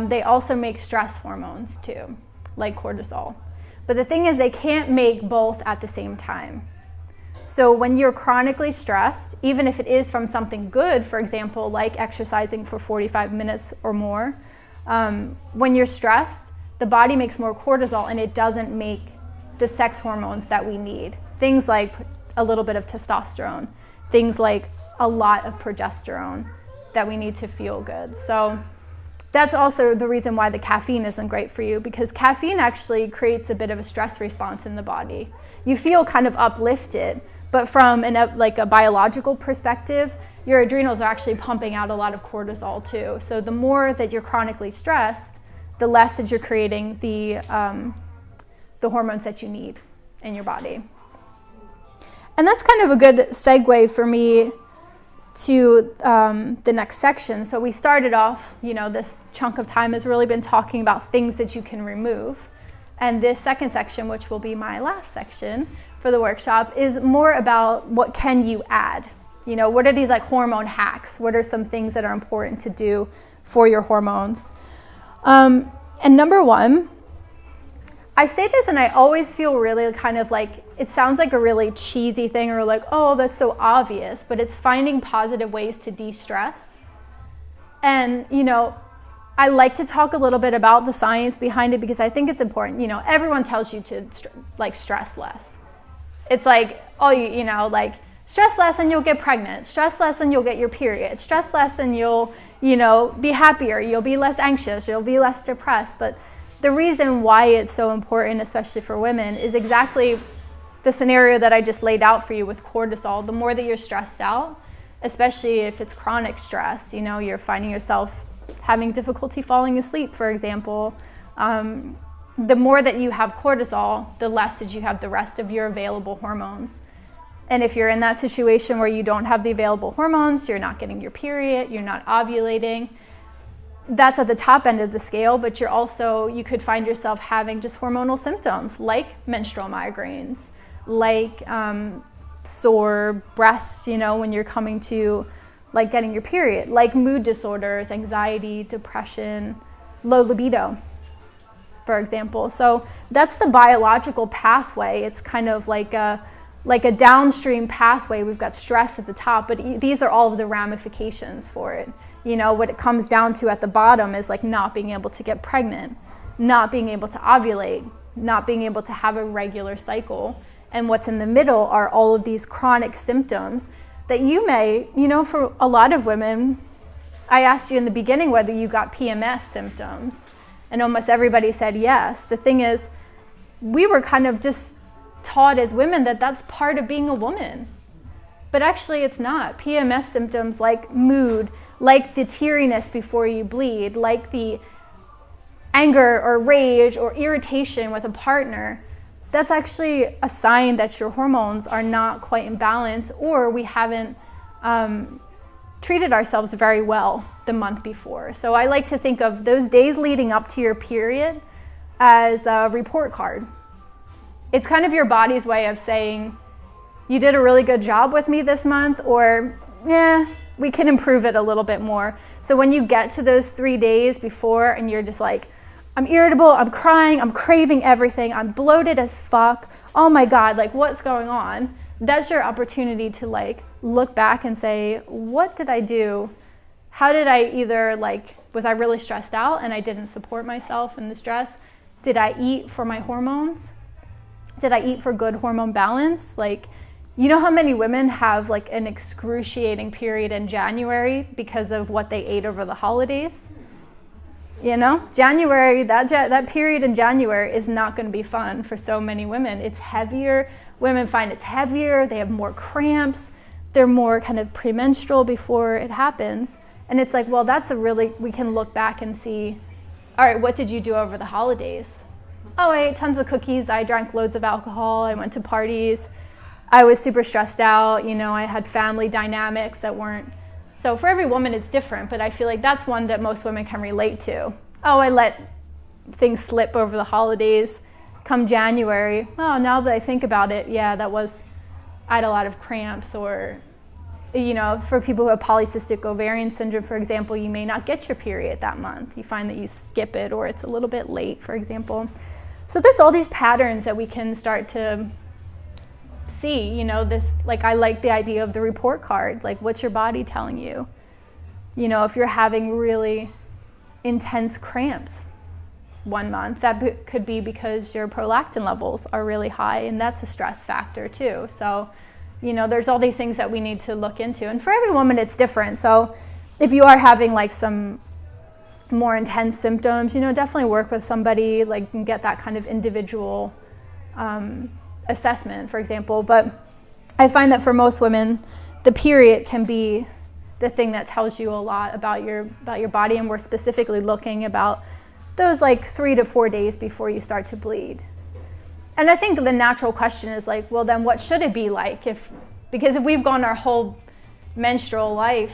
[SPEAKER 1] They also make stress hormones too, like cortisol. But the thing is, they can't make both at the same time. So when you're chronically stressed, even if it is from something good, for example, like exercising for 45 minutes or more, when you're stressed, the body makes more cortisol and it doesn't make the sex hormones that we need. Things like a little bit of testosterone, things like a lot of progesterone that we need to feel good. So that's also the reason why the caffeine isn't great for you, because caffeine actually creates a bit of a stress response in the body. You feel kind of uplifted, but from like a biological perspective, your adrenals are actually pumping out a lot of cortisol too. So the more that you're chronically stressed, the less that you're creating the hormones that you need in your body. And that's kind of a good segue for me to the next section. So we started off, this chunk of time has really been talking about things that you can remove. And this second section, which will be my last section for the workshop, is more about what can you add? What are these like hormone hacks? What are some things that are important to do for your hormones? And number one, I say this and I always feel really kind of like, it sounds like a really cheesy thing or like, oh, that's so obvious, but it's finding positive ways to de-stress. And, I like to talk a little bit about the science behind it because I think it's important. Everyone tells you to stress less. It's like, oh, like stress less and you'll get pregnant. Stress less and you'll get your period. Stress less and you'll, be happier. You'll be less anxious. You'll be less depressed. But the reason why it's so important, especially for women, is exactly the scenario that I just laid out for you with cortisol. The more that you're stressed out, especially if it's chronic stress, you're finding yourself having difficulty falling asleep, for example, the more that you have cortisol, the less that you have the rest of your available hormones. And if you're in that situation where you don't have the available hormones, you're not getting your period, you're not ovulating, that's at the top end of the scale, but you could find yourself having just hormonal symptoms like menstrual migraines, like sore breasts, when you're coming to like getting your period, like mood disorders, anxiety, depression, low libido, for example. So that's the biological pathway. It's kind of like a downstream pathway. We've got stress at the top, but these are all of the ramifications for it. What it comes down to at the bottom is like not being able to get pregnant, not being able to ovulate, not being able to have a regular cycle. And what's in the middle are all of these chronic symptoms that you may, for a lot of women, I asked you in the beginning whether you got PMS symptoms, and almost everybody said yes. The thing is, we were kind of just taught as women that that's part of being a woman. But actually it's not. PMS symptoms like mood, like the teariness before you bleed, like the anger or rage or irritation with a partner, that's actually a sign that your hormones are not quite in balance, or we haven't treated ourselves very well the month before. So I like to think of those days leading up to your period as a report card. It's kind of your body's way of saying, you did a really good job with me this month, or we can improve it a little bit more. So when you get to those 3 days before and you're just like, I'm irritable, I'm crying, I'm craving everything, I'm bloated as fuck, oh my God, like what's going on? That's your opportunity to like look back and say, what did I do? How did I was I really stressed out and I didn't support myself in the stress? Did I eat for my hormones? Did I eat for good hormone balance? Like, you know how many women have like an excruciating period in January because of what they ate over the holidays? You know, January, that period in January is not going to be fun for so many women. It's heavier. Women find it's heavier. They have more cramps. They're more kind of premenstrual before it happens. And it's like, well, we can look back and see, all right, what did you do over the holidays? Oh, I ate tons of cookies. I drank loads of alcohol. I went to parties. I was super stressed out. You know, I had family dynamics that weren't. So for every woman, it's different. But I feel like that's one that most women can relate to. Oh, I let things slip over the holidays. Come January, oh, now that I think about it, yeah, I had a lot of cramps. Or, you know, for people who have polycystic ovarian syndrome, for example, you may not get your period that month. You find that you skip it or it's a little bit late, for example. So there's all these patterns that we can start to see, you know, this, like, I like the idea of the report card. Like, what's your body telling you? You know, if you're having really intense cramps one month, that could be because your prolactin levels are really high, and that's a stress factor too. So, you know, there's all these things that we need to look into. And for every woman, it's different. So if you are having like some more intense symptoms, you know, definitely work with somebody, like, and get that kind of individual assessment, for example. But I find that for most women, the period can be the thing that tells you a lot about your body, and we're specifically looking about those like 3 to 4 days before you start to bleed. And I think the natural question is like, well, then what should it be like? Because if we've gone our whole menstrual life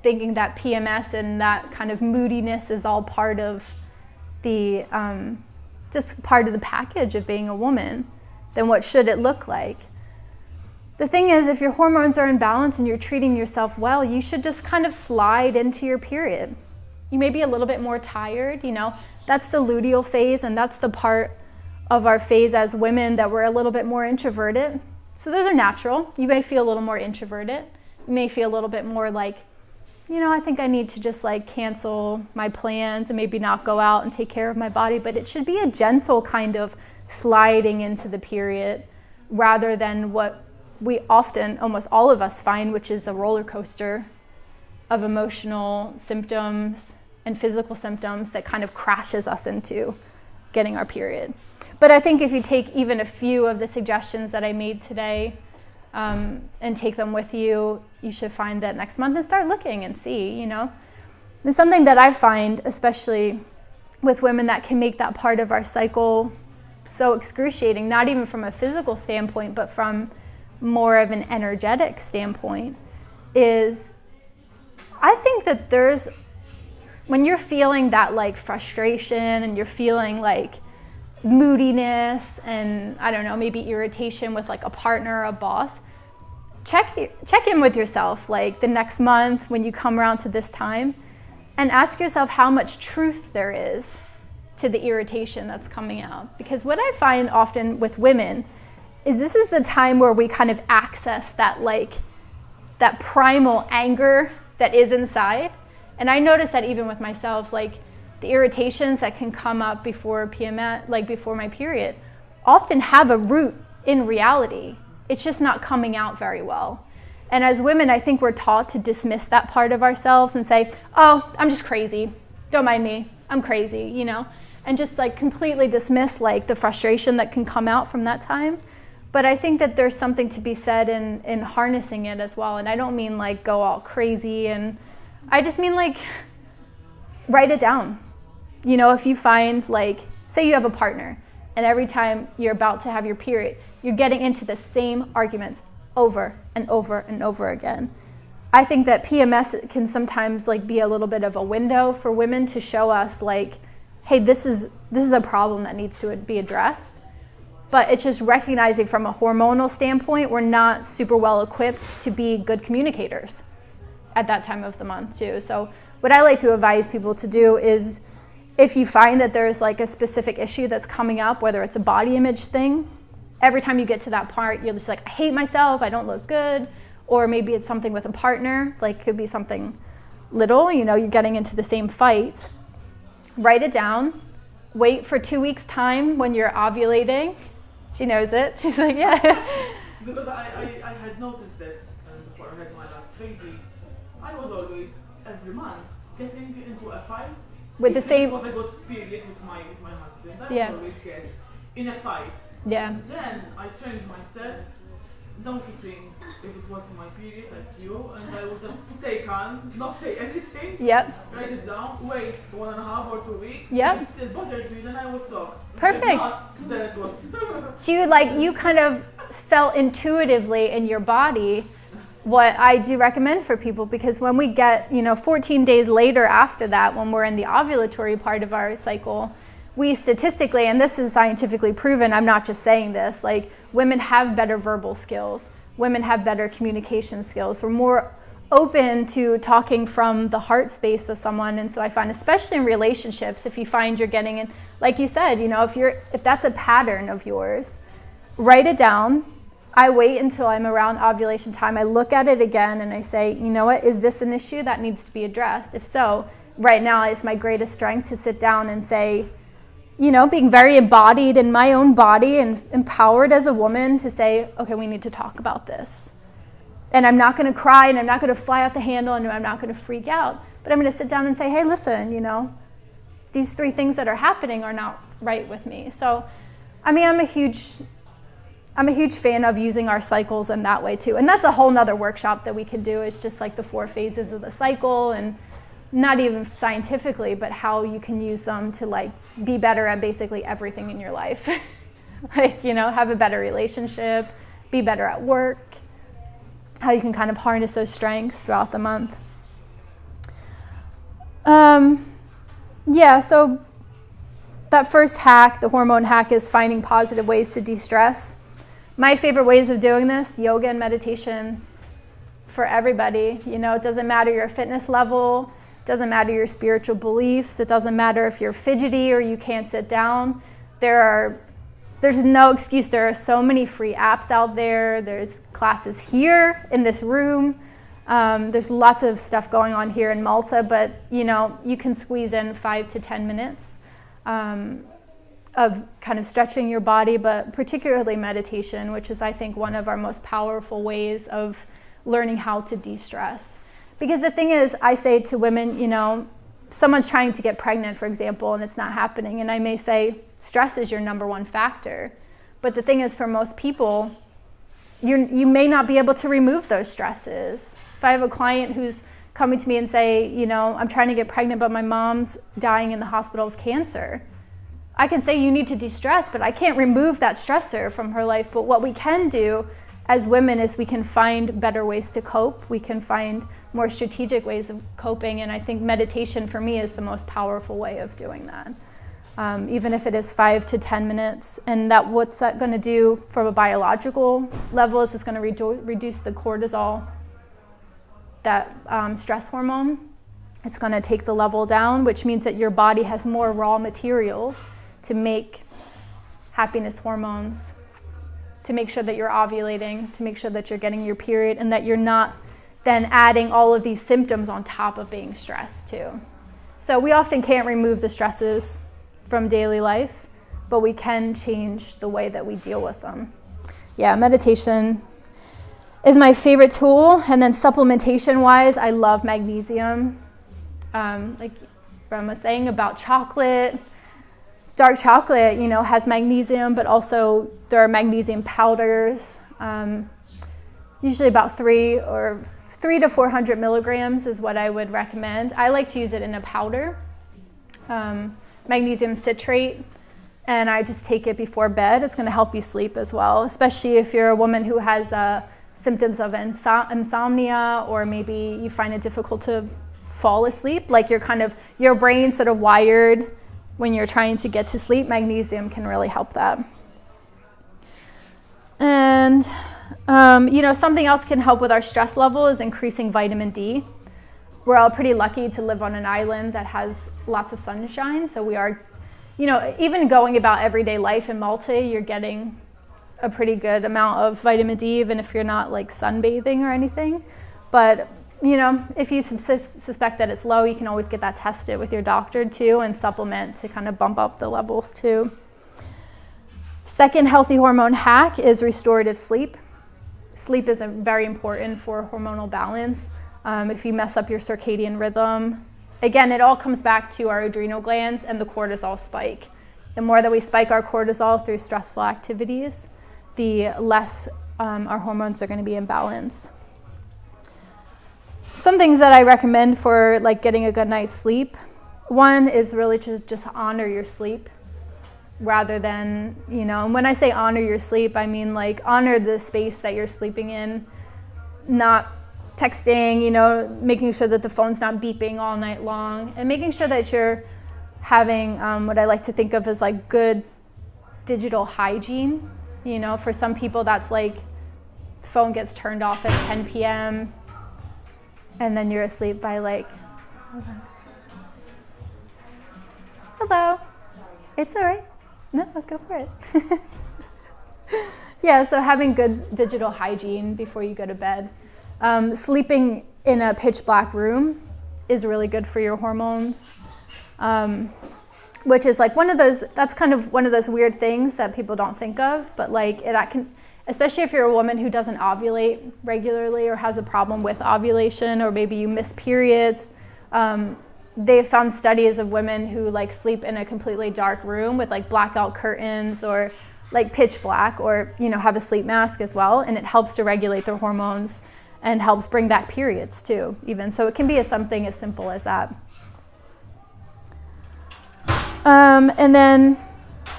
[SPEAKER 1] thinking that PMS and that kind of moodiness is all part of the just part of the package of being a woman, then what should it look like? The thing is, if your hormones are in balance and you're treating yourself well, you should just kind of slide into your period. You may be a little bit more tired, you know, that's the luteal phase, and that's the part of our phase as women that we're a little bit more introverted. So those are natural. You may feel a little more introverted. You may feel a little bit more like, you know, I think I need to just like cancel my plans and maybe not go out and take care of my body, but it should be a gentle kind of sliding into the period rather than what we often, almost all of us, find, which is a roller coaster of emotional symptoms and physical symptoms that kind of crashes us into getting our period. But I think if you take even a few of the suggestions that I made today and take them with you, you should find that next month and start looking and see, you know. And something that I find, especially with women that can make that part of our cycle so excruciating, not even from a physical standpoint, but from more of an energetic standpoint, is I think that when you're feeling that like frustration and you're feeling like moodiness and I don't know, maybe irritation with like a partner or a boss, check in with yourself like the next month when you come around to this time and ask yourself how much truth there is to the irritation that's coming out. Because what I find often with women is this is the time where we kind of access that like that primal anger that is inside. And I notice that even with myself, like the irritations that can come up before PMS, like before my period, often have a root in reality. It's just not coming out very well. And as women, I think we're taught to dismiss that part of ourselves and say, oh, I'm just crazy. Don't mind me. I'm crazy, you know? And just like completely dismiss like the frustration that can come out from that time. But I think that there's something to be said in harnessing it as well. And I don't mean like go all crazy, and I just mean like write it down. You know, if you find like, say you have a partner and every time you're about to have your period, you're getting into the same arguments over and over and over again. I think that PMS can sometimes like be a little bit of a window for women to show us like, hey, this is a problem that needs to be addressed. But it's just recognizing from a hormonal standpoint, we're not super well equipped to be good communicators at that time of the month too. So what I like to advise people to do is if you find that there's like a specific issue that's coming up, whether it's a body image thing, every time you get to that part, you're just like, I hate myself, I don't look good. Or maybe it's something with a partner, like could be something little, you know, you're getting into the same fights. Write it down, wait for 2 weeks time when you're ovulating. She knows it. She's like, yeah.
[SPEAKER 4] Because I had noticed that before I had my last baby, I was always, every month, getting into a fight
[SPEAKER 1] with the
[SPEAKER 4] If
[SPEAKER 1] same.
[SPEAKER 4] it was a good period with my husband, I
[SPEAKER 1] Yeah.
[SPEAKER 4] always get in a fight.
[SPEAKER 1] Yeah.
[SPEAKER 4] Then I trained myself, noticing if it was my period like you, and I would just stay calm, not say anything.
[SPEAKER 1] Yep.
[SPEAKER 4] Write it down, wait 1.5 or 2 weeks.
[SPEAKER 1] Yep.
[SPEAKER 4] If it still bothers me, then I will talk.
[SPEAKER 1] Perfect.
[SPEAKER 4] If not, then it was.
[SPEAKER 1] So you kind of felt intuitively in your body what I do recommend for people, because when we get, 14 days later after that, when we're in the ovulatory part of our cycle, we statistically, and this is scientifically proven, I'm not just saying this, like women have better verbal skills, women have better communication skills, we're more open to talking from the heart space with someone. And so I find, especially in relationships, if you find you're getting in, like you said, if that's a pattern of yours, write it down. I wait until I'm around ovulation time. I look at it again and I say, you know what, is this an issue that needs to be addressed? If so, right now it's my greatest strength to sit down and say, being very embodied in my own body and empowered as a woman to say, okay, we need to talk about this. And I'm not going to cry and I'm not going to fly off the handle and I'm not going to freak out. But I'm going to sit down and say, hey, listen, these 3 things that are happening are not right with me. So, I'm a huge fan of using our cycles in that way too. And that's a whole nother workshop that we can do. It's just like the 4 phases of the cycle, and not even scientifically, but how you can use them to be better at basically everything in your life. Have a better relationship, be better at work, how you can kind of harness those strengths throughout the month. So that first hack, the hormone hack, is finding positive ways to de-stress. My favorite ways of doing this, yoga and meditation for everybody. It doesn't matter your fitness level, it doesn't matter your spiritual beliefs, it doesn't matter if you're fidgety or you can't sit down. There's no excuse. There are so many free apps out there. There's classes here in this room. There's lots of stuff going on here in Malta, but you can squeeze in 5 to 10 minutes of kind of stretching your body, but particularly meditation, which is, I think, one of our most powerful ways of learning how to de-stress. Because the thing is, I say to women, someone's trying to get pregnant, for example, and it's not happening, and I may say, stress is your number 1 factor. But the thing is, for most people, you may not be able to remove those stresses. If I have a client who's coming to me and say, I'm trying to get pregnant, but my mom's dying in the hospital of cancer, I can say you need to de-stress, but I can't remove that stressor from her life. But what we can do as women is we can find better ways to cope. We can find more strategic ways of coping. And I think meditation for me is the most powerful way of doing that. Even if it is 5 to 10 minutes. And what's that going to do from a biological level is it's going to reduce the cortisol, that stress hormone. It's going to take the level down, which means that your body has more raw materials to make happiness hormones, to make sure that you're ovulating, to make sure that you're getting your period, and that you're not then adding all of these symptoms on top of being stressed too. So we often can't remove the stresses from daily life, but we can change the way that we deal with them. Yeah, meditation is my favorite tool. And then supplementation-wise, I love magnesium. Like Ram was saying about chocolate, dark chocolate, has magnesium, but also there are magnesium powders. Usually about 3 to 400 milligrams is what I would recommend. I like to use it in a powder, magnesium citrate, and I just take it before bed. It's going to help you sleep as well, especially if you're a woman who has symptoms of insomnia, or maybe you find it difficult to fall asleep, like your brain sort of wired when you're trying to get to sleep. Magnesium can really help that. And something else can help with our stress level is increasing vitamin D. We're all pretty lucky to live on an island that has lots of sunshine, so we are, even going about everyday life in Malta, you're getting a pretty good amount of vitamin D, even if you're not like sunbathing or anything. But if you suspect that it's low, you can always get that tested with your doctor too, and supplement to kind of bump up the levels too. Second healthy hormone hack is restorative sleep. Sleep is very important for hormonal balance. If you mess up your circadian rhythm, again, it all comes back to our adrenal glands and the cortisol spike. The more that we spike our cortisol through stressful activities, the less our hormones are going to be in balance. Some things that I recommend for like getting a good night's sleep. One is really to just honor your sleep rather than, and when I say honor your sleep, I mean like honor the space that you're sleeping in, not texting, making sure that the phone's not beeping all night long, and making sure that you're having what I like to think of as like good digital hygiene. For some people that's like phone gets turned off at 10 p.m. and then you're asleep by like, hello.
[SPEAKER 2] Sorry.
[SPEAKER 1] It's all right. No, go for it. Yeah, so having good digital hygiene before you go to bed. Sleeping in a pitch black room is really good for your hormones, which is like that's kind of one of those weird things that people don't think of, but like especially if you're a woman who doesn't ovulate regularly or has a problem with ovulation, or maybe you miss periods. They've found studies of women who like sleep in a completely dark room with like blackout curtains or like pitch black, or have a sleep mask as well, and it helps to regulate their hormones and helps bring back periods too, even. So it can be something as simple as that. And then,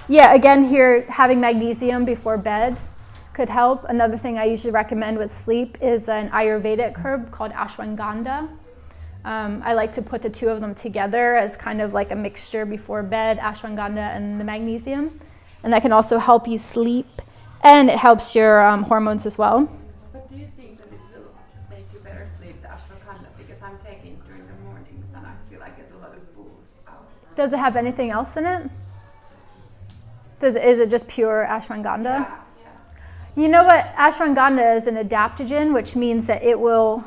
[SPEAKER 1] again here, having magnesium before bed could help. Another thing I usually recommend with sleep is an Ayurvedic herb called ashwagandha. I like to put the two of them together as kind of like a mixture before bed, ashwagandha and the magnesium. And that can also help you sleep, and it helps your hormones as well.
[SPEAKER 2] But do you think that it will make you better sleep, the ashwagandha? Because I'm taking it during the mornings and I feel I get a lot of boost out.
[SPEAKER 1] Does it have anything else in it? Is it just pure ashwagandha?
[SPEAKER 2] Yeah.
[SPEAKER 1] You know what? Ashwagandha is an adaptogen, which means that it will...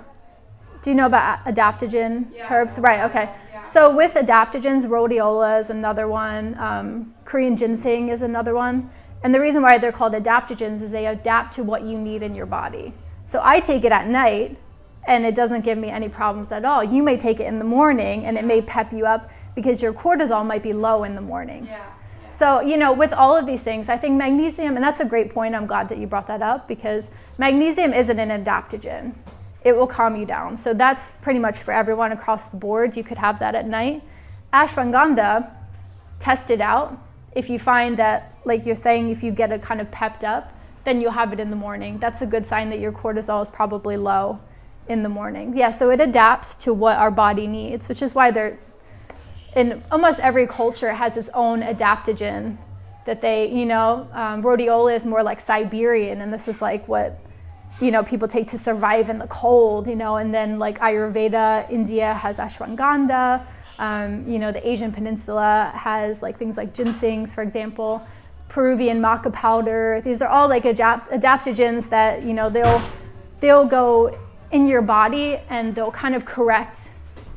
[SPEAKER 1] Do you know about adaptogen herbs? Right, okay.
[SPEAKER 2] Yeah.
[SPEAKER 1] So with adaptogens, rhodiola is another one. Korean ginseng is another one. And the reason why they're called adaptogens is they adapt to what you need in your body. So I take it at night, and it doesn't give me any problems at all. You may take it in the morning, and it may pep you up because your cortisol might be low in the morning.
[SPEAKER 2] Yeah.
[SPEAKER 1] So, with all of these things, I think magnesium, and that's a great point, I'm glad that you brought that up, because magnesium isn't an adaptogen. It will calm you down. So that's pretty much for everyone across the board. You could have that at night. Ashwagandha, test it out. If you find that, like you're saying, if you get it kind of pepped up, then you'll have it in the morning. That's a good sign that your cortisol is probably low in the morning. Yeah, so it adapts to what our body needs, which is why in almost every culture it has its own adaptogen that they, rhodiola is more like Siberian, and this is like what, people take to survive in the cold, and then like Ayurveda, India has ashwagandha, the Asian Peninsula has like things like ginsengs, for example, Peruvian maca powder. These are all like adaptogens that, they'll go in your body and they'll kind of correct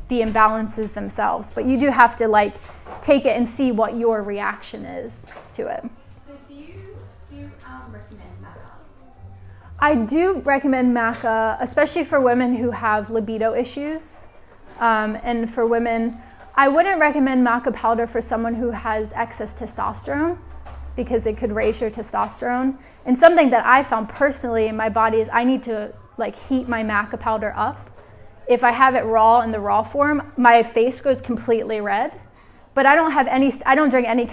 [SPEAKER 1] the imbalances themselves. But you do have to like take it and see what your reaction is to it.
[SPEAKER 2] So do you recommend maca?
[SPEAKER 1] I do recommend maca, especially for women who have libido issues. And for women, I wouldn't recommend maca powder for someone who has excess testosterone, because it could raise your testosterone. And something that I found personally in my body is I need to like heat my maca powder up. If I have it raw in the raw form, my face goes completely red. But I don't drink any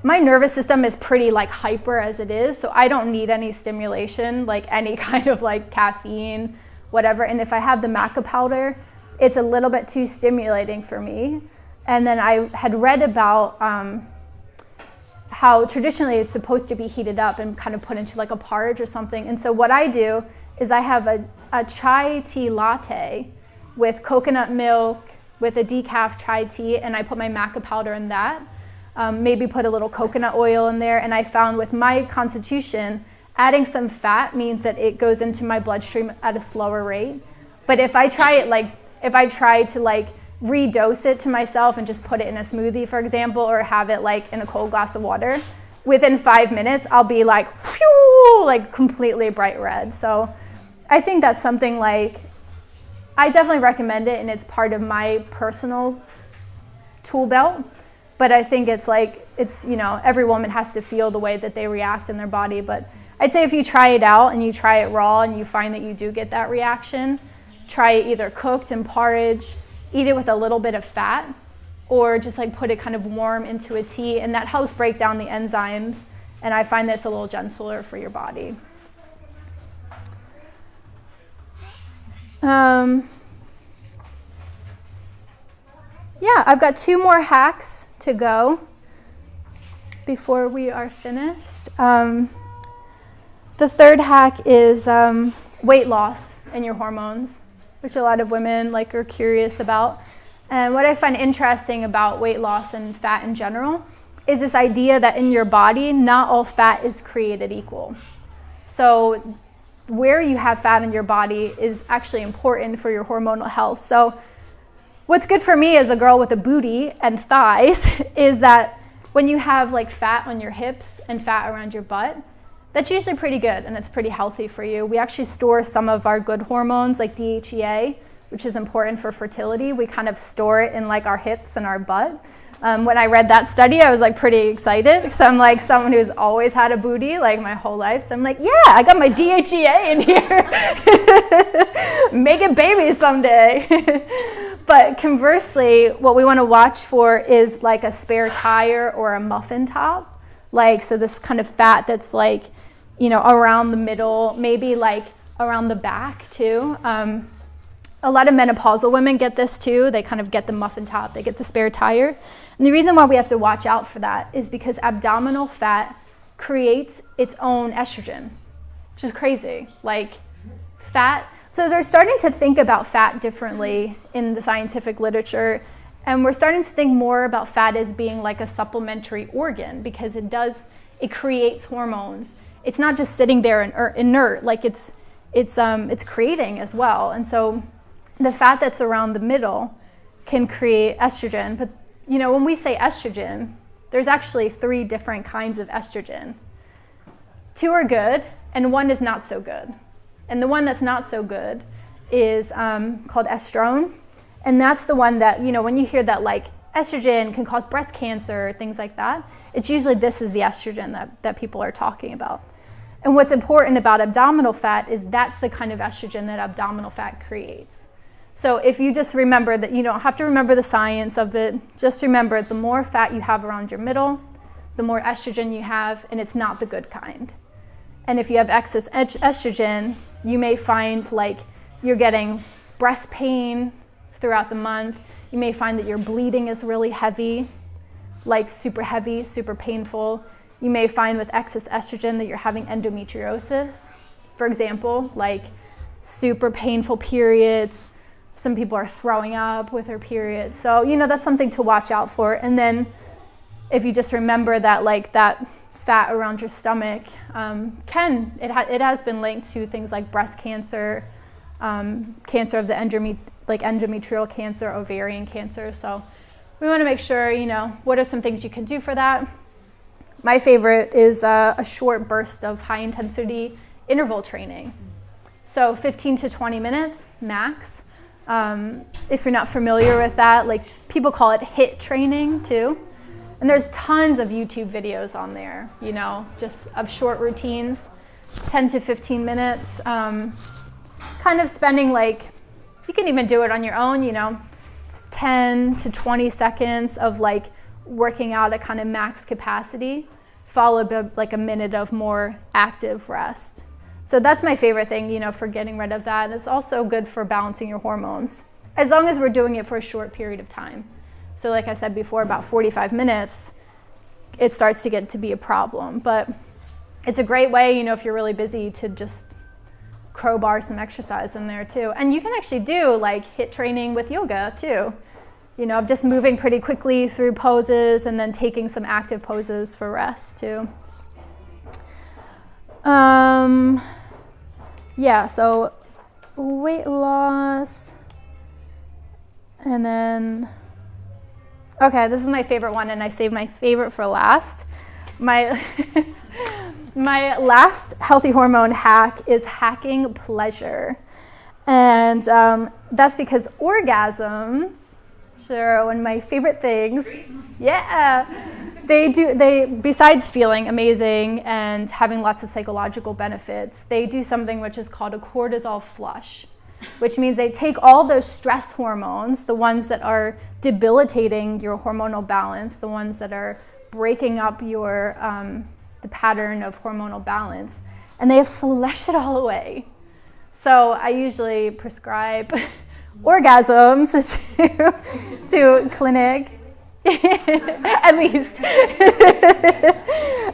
[SPEAKER 1] my nervous system is pretty like hyper as it is, so I don't need any stimulation, like any kind of like caffeine, whatever. And if I have the maca powder, it's a little bit too stimulating for me. And then I had read about how traditionally it's supposed to be heated up and kind of put into like a porridge or something. And so what I do is I have a chai tea latte with coconut milk, with a decaf chai tea, and I put my maca powder in that. Maybe put a little coconut oil in there. And I found with my constitution, adding some fat means that it goes into my bloodstream at a slower rate. But if I try to like redose it to myself and just put it in a smoothie, for example, or have it like in a cold glass of water, within 5 minutes, I'll be like, phew, like completely bright red. So I think that's something like, I definitely recommend it, and it's part of my personal tool belt. But I think it's every woman has to feel the way that they react in their body. But I'd say if you try it out and you try it raw and you find that you do get that reaction, try it either cooked in porridge, eat it with a little bit of fat, or just like put it kind of warm into a tea, and that helps break down the enzymes. And I find that's a little gentler for your body. Yeah, I've got 2 more hacks to go before we are finished. The third hack is weight loss and your hormones, which a lot of women are curious about. And what I find interesting about weight loss and fat in general is this idea that in your body, not all fat is created equal. So where you have fat in your body is actually important for your hormonal health. So what's good for me as a girl with a booty and thighs is that when you have fat on your hips and fat around your butt, that's usually pretty good and it's pretty healthy for you. We actually store some of our good hormones like DHEA, which is important for fertility. We kind of store it in our hips and our butt. When I read that study, I was pretty excited. So I'm someone who's always had a booty my whole life. So I'm yeah, I got my DHEA in here. Making babies someday. But conversely, what we want to watch for is a spare tire or a muffin top. So this kind of fat that's around the middle, maybe around the back too. A lot of menopausal women get this too. They kind of get the muffin top, they get the spare tire. And the reason why we have to watch out for that is because abdominal fat creates its own estrogen, which is crazy. Fat, so they're starting to think about fat differently in the scientific literature. And we're starting to think more about fat as being a supplementary organ because it creates hormones. It's not just sitting there inert, it's creating as well. And so the fat that's around the middle can create estrogen. But when we say estrogen, there's actually 3 different kinds of estrogen. 2 are good and 1 is not so good. And the one that's not so good is called estrone. And that's the one that, when you hear that estrogen can cause breast cancer, things like that, it's usually this is the estrogen that people are talking about. And what's important about abdominal fat is that's the kind of estrogen that abdominal fat creates. So if you just remember that, you don't have to remember the science of it, just remember the more fat you have around your middle, the more estrogen you have, and it's not the good kind. And if you have excess estrogen, you may find you're getting breast pain throughout the month. You may find that your bleeding is really heavy, super heavy, super painful. You may find with excess estrogen that you're having endometriosis, for example, super painful periods. Some people are throwing up with their periods. So, that's something to watch out for. And then if you just remember that that fat around your stomach it has been linked to things like breast cancer, cancer of the endometrial cancer, ovarian cancer. So we want to make sure, what are some things you can do for that? My favorite is a short burst of high intensity interval training. So 15 to 20 minutes max. If you're not familiar with that, people call it HIIT training too. And there's tons of YouTube videos on there, just of short routines, 10 to 15 minutes, kind of spending you can even do it on your own, it's 10 to 20 seconds of working out at kind of max capacity, followed by a minute of more active rest. So that's my favorite thing, for getting rid of that. And it's also good for balancing your hormones, as long as we're doing it for a short period of time. So like I said before, about 45 minutes, it starts to get to be a problem. But it's a great way, if you're really busy, to just crowbar some exercise in there too. And you can actually do HIIT training with yoga too. Of just moving pretty quickly through poses and then taking some active poses for rest too. Yeah, so weight loss, and then, okay, this is my favorite one, and I saved my favorite for last. My last healthy hormone hack is hacking pleasure. And that's because orgasms, sure, one of my favorite things. Yeah. They besides feeling amazing and having lots of psychological benefits, they do something which is called a cortisol flush, which means they take all those stress hormones, the ones that are debilitating your hormonal balance, the ones that are breaking up your the pattern of hormonal balance, and they flush it all away. So I usually prescribe orgasms to clinic. At least.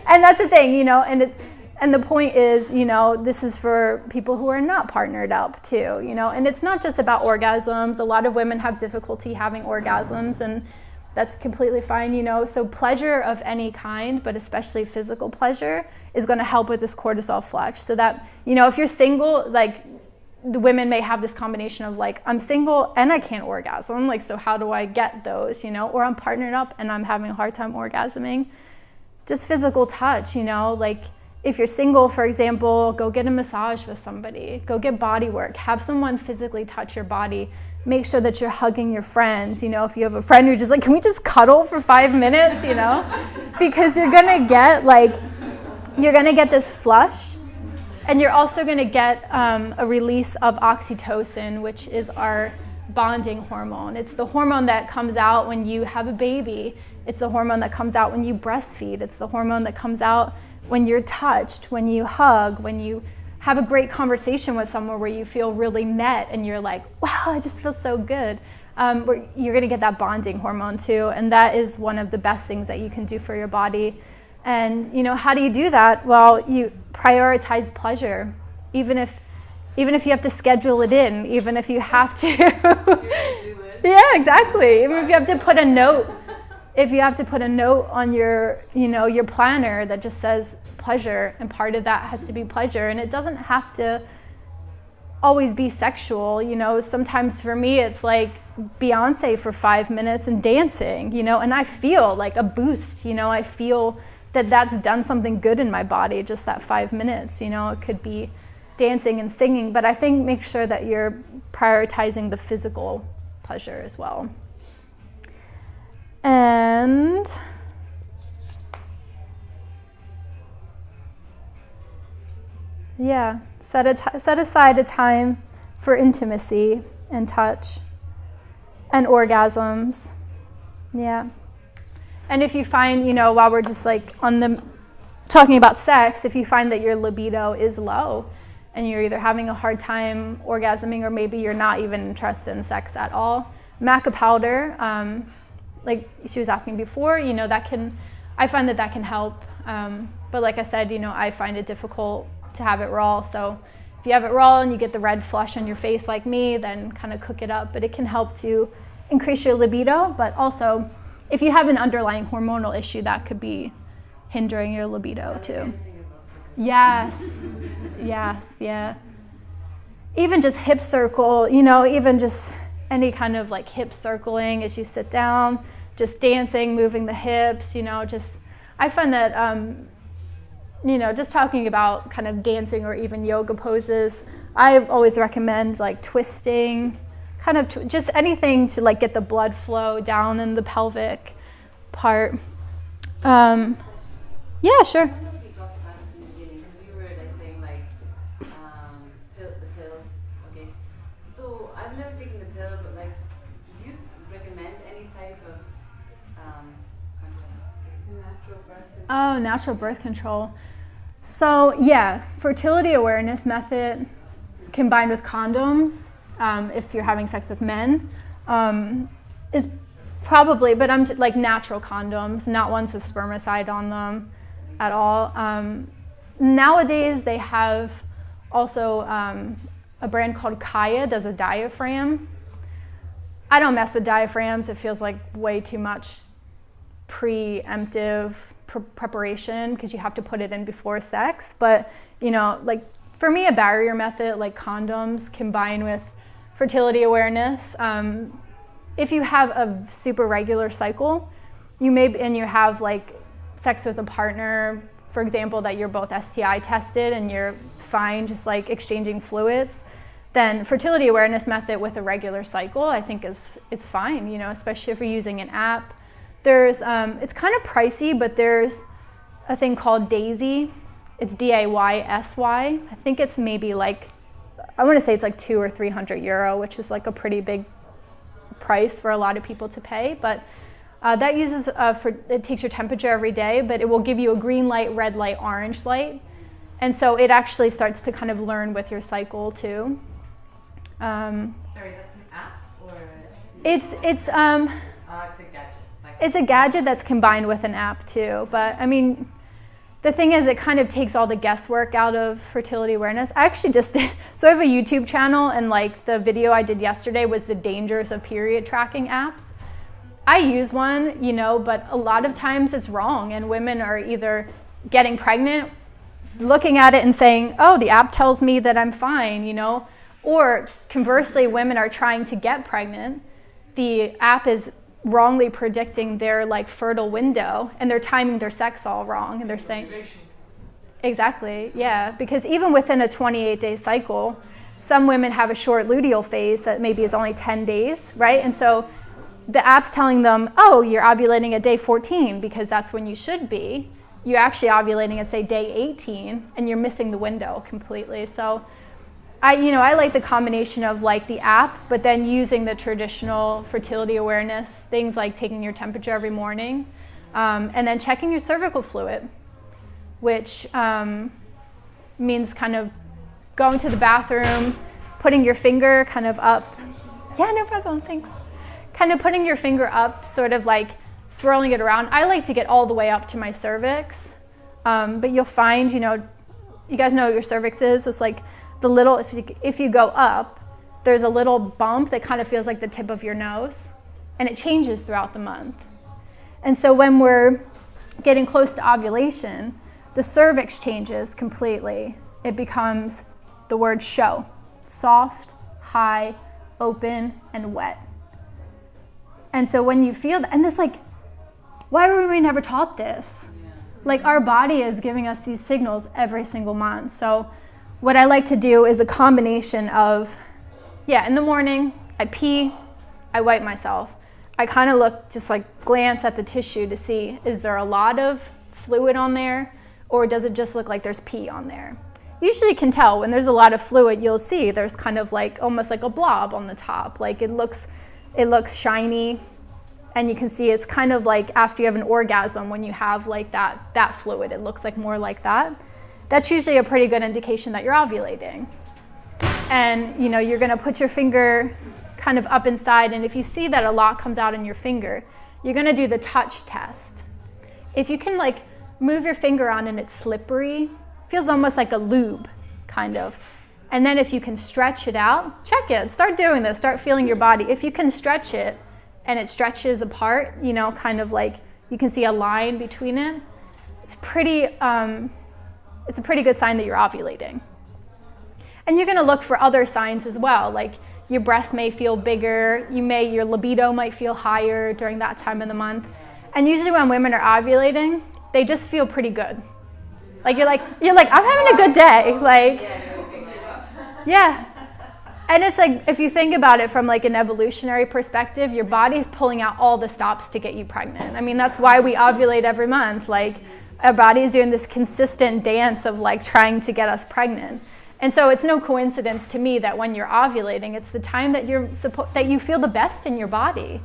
[SPEAKER 1] And that's the thing, you know, and the point is, you know, this is for people who are not partnered up too, you know, and it's not just about orgasms. A lot of women have difficulty having orgasms, and that's completely fine, you know. So pleasure of any kind, but especially physical pleasure, is going to help with this cortisol flush. So that, you know, if you're single, like, the women may have this combination of like, I'm single and I can't orgasm, like, so how do I get those, you know? Or I'm partnered up and I'm having a hard time orgasming. Just physical touch, you know, like if you're single, for example, go get a massage with somebody, go get body work, have someone physically touch your body, make sure that you're hugging your friends, you know, if you have a friend who's just like, can we just cuddle for 5 minutes, you know? Because you're gonna get this flush. And you're also going to get a release of oxytocin, which is our bonding hormone. It's the hormone that comes out when you have a baby. It's the hormone that comes out when you breastfeed. It's the hormone that comes out when you're touched, when you hug, when you have a great conversation with someone where you feel really met and you're like, wow, I just feel so good. You're going to get that bonding hormone too. And that is one of the best things that you can do for your body. And, you know, how do you do that? Well, you prioritize pleasure, even if you have to schedule it in, even if you have to. Yeah, exactly. Even if you have to put a note, on your, you know, your planner that just says pleasure, and part of that has to be pleasure, and it doesn't have to always be sexual, you know. Sometimes for me it's like Beyonce for 5 minutes and dancing, you know, and I feel like a boost, you know. I feel that that's done something good in my body, just that 5 minutes, you know. It could be dancing and singing, but I think make sure that you're prioritizing the physical pleasure as well. And yeah, set aside a time for intimacy and touch and orgasms. Yeah. And if you find, you know, while we're just like talking about sex, if you find that your libido is low and you're either having a hard time orgasming or maybe you're not even interested in sex at all, maca powder, like she was asking before, you know, I find that can help. But like I said, you know, I find it difficult to have it raw. So if you have it raw and you get the red flush on your face like me, then kind of cook it up. But it can help to increase your libido, but also if you have an underlying hormonal issue, that could be hindering your libido too. Yes, yes, yeah. Even just hip circle, you know, even just any kind of like hip circling as you sit down, just dancing, moving the hips, you know, I find that, you know, just talking about kind of dancing or even yoga poses, I always recommend like twisting, kind of just anything to like get the blood flow down in the pelvic part. Yeah, sure.
[SPEAKER 2] I don't know if we talked about this in the beginning, because you were like saying like the pill. Okay. So I've never taken the pill, but like, do you recommend any type of natural birth control?
[SPEAKER 1] Oh, natural birth control. So yeah, fertility awareness method combined with condoms, if you're having sex with men, is probably, but I'm like natural condoms, not ones with spermicide on them at all. Nowadays they have also a brand called Kaya does a diaphragm. I don't mess with diaphragms. It feels like way too much preemptive preparation because you have to put it in before sex. But, you know, like for me, a barrier method like condoms combined with fertility awareness. If you have a super regular cycle, and you have like sex with a partner, for example, that you're both STI tested and you're fine just like exchanging fluids, then fertility awareness method with a regular cycle, I think is fine, you know, especially if you're using an app. There's, it's kind of pricey, but there's a thing called Daysy. It's DAYSY. I think it's maybe like, I want to say it's like €200 or €300, which is like a pretty big price for a lot of people to pay. But that uses, it takes your temperature every day, but it will give you a green light, red light, orange light. And so it actually starts to kind of learn with your cycle too.
[SPEAKER 2] Sorry, that's an app or?
[SPEAKER 1] It's
[SPEAKER 2] a gadget.
[SPEAKER 1] It's a gadget that's combined with an app too. But I mean, the thing is, it kind of takes all the guesswork out of fertility awareness. I actually just did, so I have a YouTube channel, and like the video I did yesterday was the dangers of period tracking apps. I use one, you know, but a lot of times it's wrong, and women are either getting pregnant, looking at it and saying, oh, the app tells me that I'm fine, you know, or conversely, women are trying to get pregnant. The app is wrongly predicting their like fertile window, and they're timing their sex all wrong, and they're saying, exactly, yeah, because even within a 28-day cycle, some women have a short luteal phase that maybe is only 10 days, right? And so the app's telling them, oh, you're ovulating at day 14 because that's when you should be. You're actually ovulating at, say, day 18, and you're missing the window completely. So I like the combination of like the app, but then using the traditional fertility awareness, things like taking your temperature every morning, and then checking your cervical fluid, which means kind of going to the bathroom, putting your finger kind of up. Yeah, no problem, thanks. Kind of putting your finger up, sort of like swirling it around. I like to get all the way up to my cervix, but you'll find, you know, you guys know what your cervix is. It's like the little, if you go up, there's a little bump that kind of feels like the tip of your nose, and it changes throughout the month. And so when we're getting close to ovulation, the cervix changes completely. It becomes the word show: soft, high, open, and wet. And so when you feel that, and this like, why were we never taught this? Like, our body is giving us these signals every single month. So what I like to do is a combination of, in the morning, I pee, I wipe myself. I kind of look, just like glance at the tissue to see, is there a lot of fluid on there, or does it just look like there's pee on there? Usually you can tell when there's a lot of fluid, you'll see there's kind of like, almost like a blob on the top. Like it looks shiny, and you can see it's kind of like after you have an orgasm, when you have like that fluid, it looks like more like that. That's usually a pretty good indication that you're ovulating. And you know, you're gonna put your finger kind of up inside, and if you see that a lot comes out in your finger, you're gonna do the touch test. If you can like move your finger on and it's slippery, feels almost like a lube, kind of. And then if you can stretch it out, check it, start doing this, start feeling your body. If you can stretch it and it stretches apart, you know, kind of like you can see a line between it, it's a pretty good sign that you're ovulating. And you're gonna look for other signs as well, like your breast may feel bigger, your libido might feel higher during that time of the month. And usually when women are ovulating, they just feel pretty good. Like you're like, I'm having a good day, like, yeah. And it's like, if you think about it from like an evolutionary perspective, your body's pulling out all the stops to get you pregnant. I mean, that's why we ovulate every month. Like, our body's doing this consistent dance of like trying to get us pregnant. And so it's no coincidence to me that when you're ovulating, it's the time that that you feel the best in your body.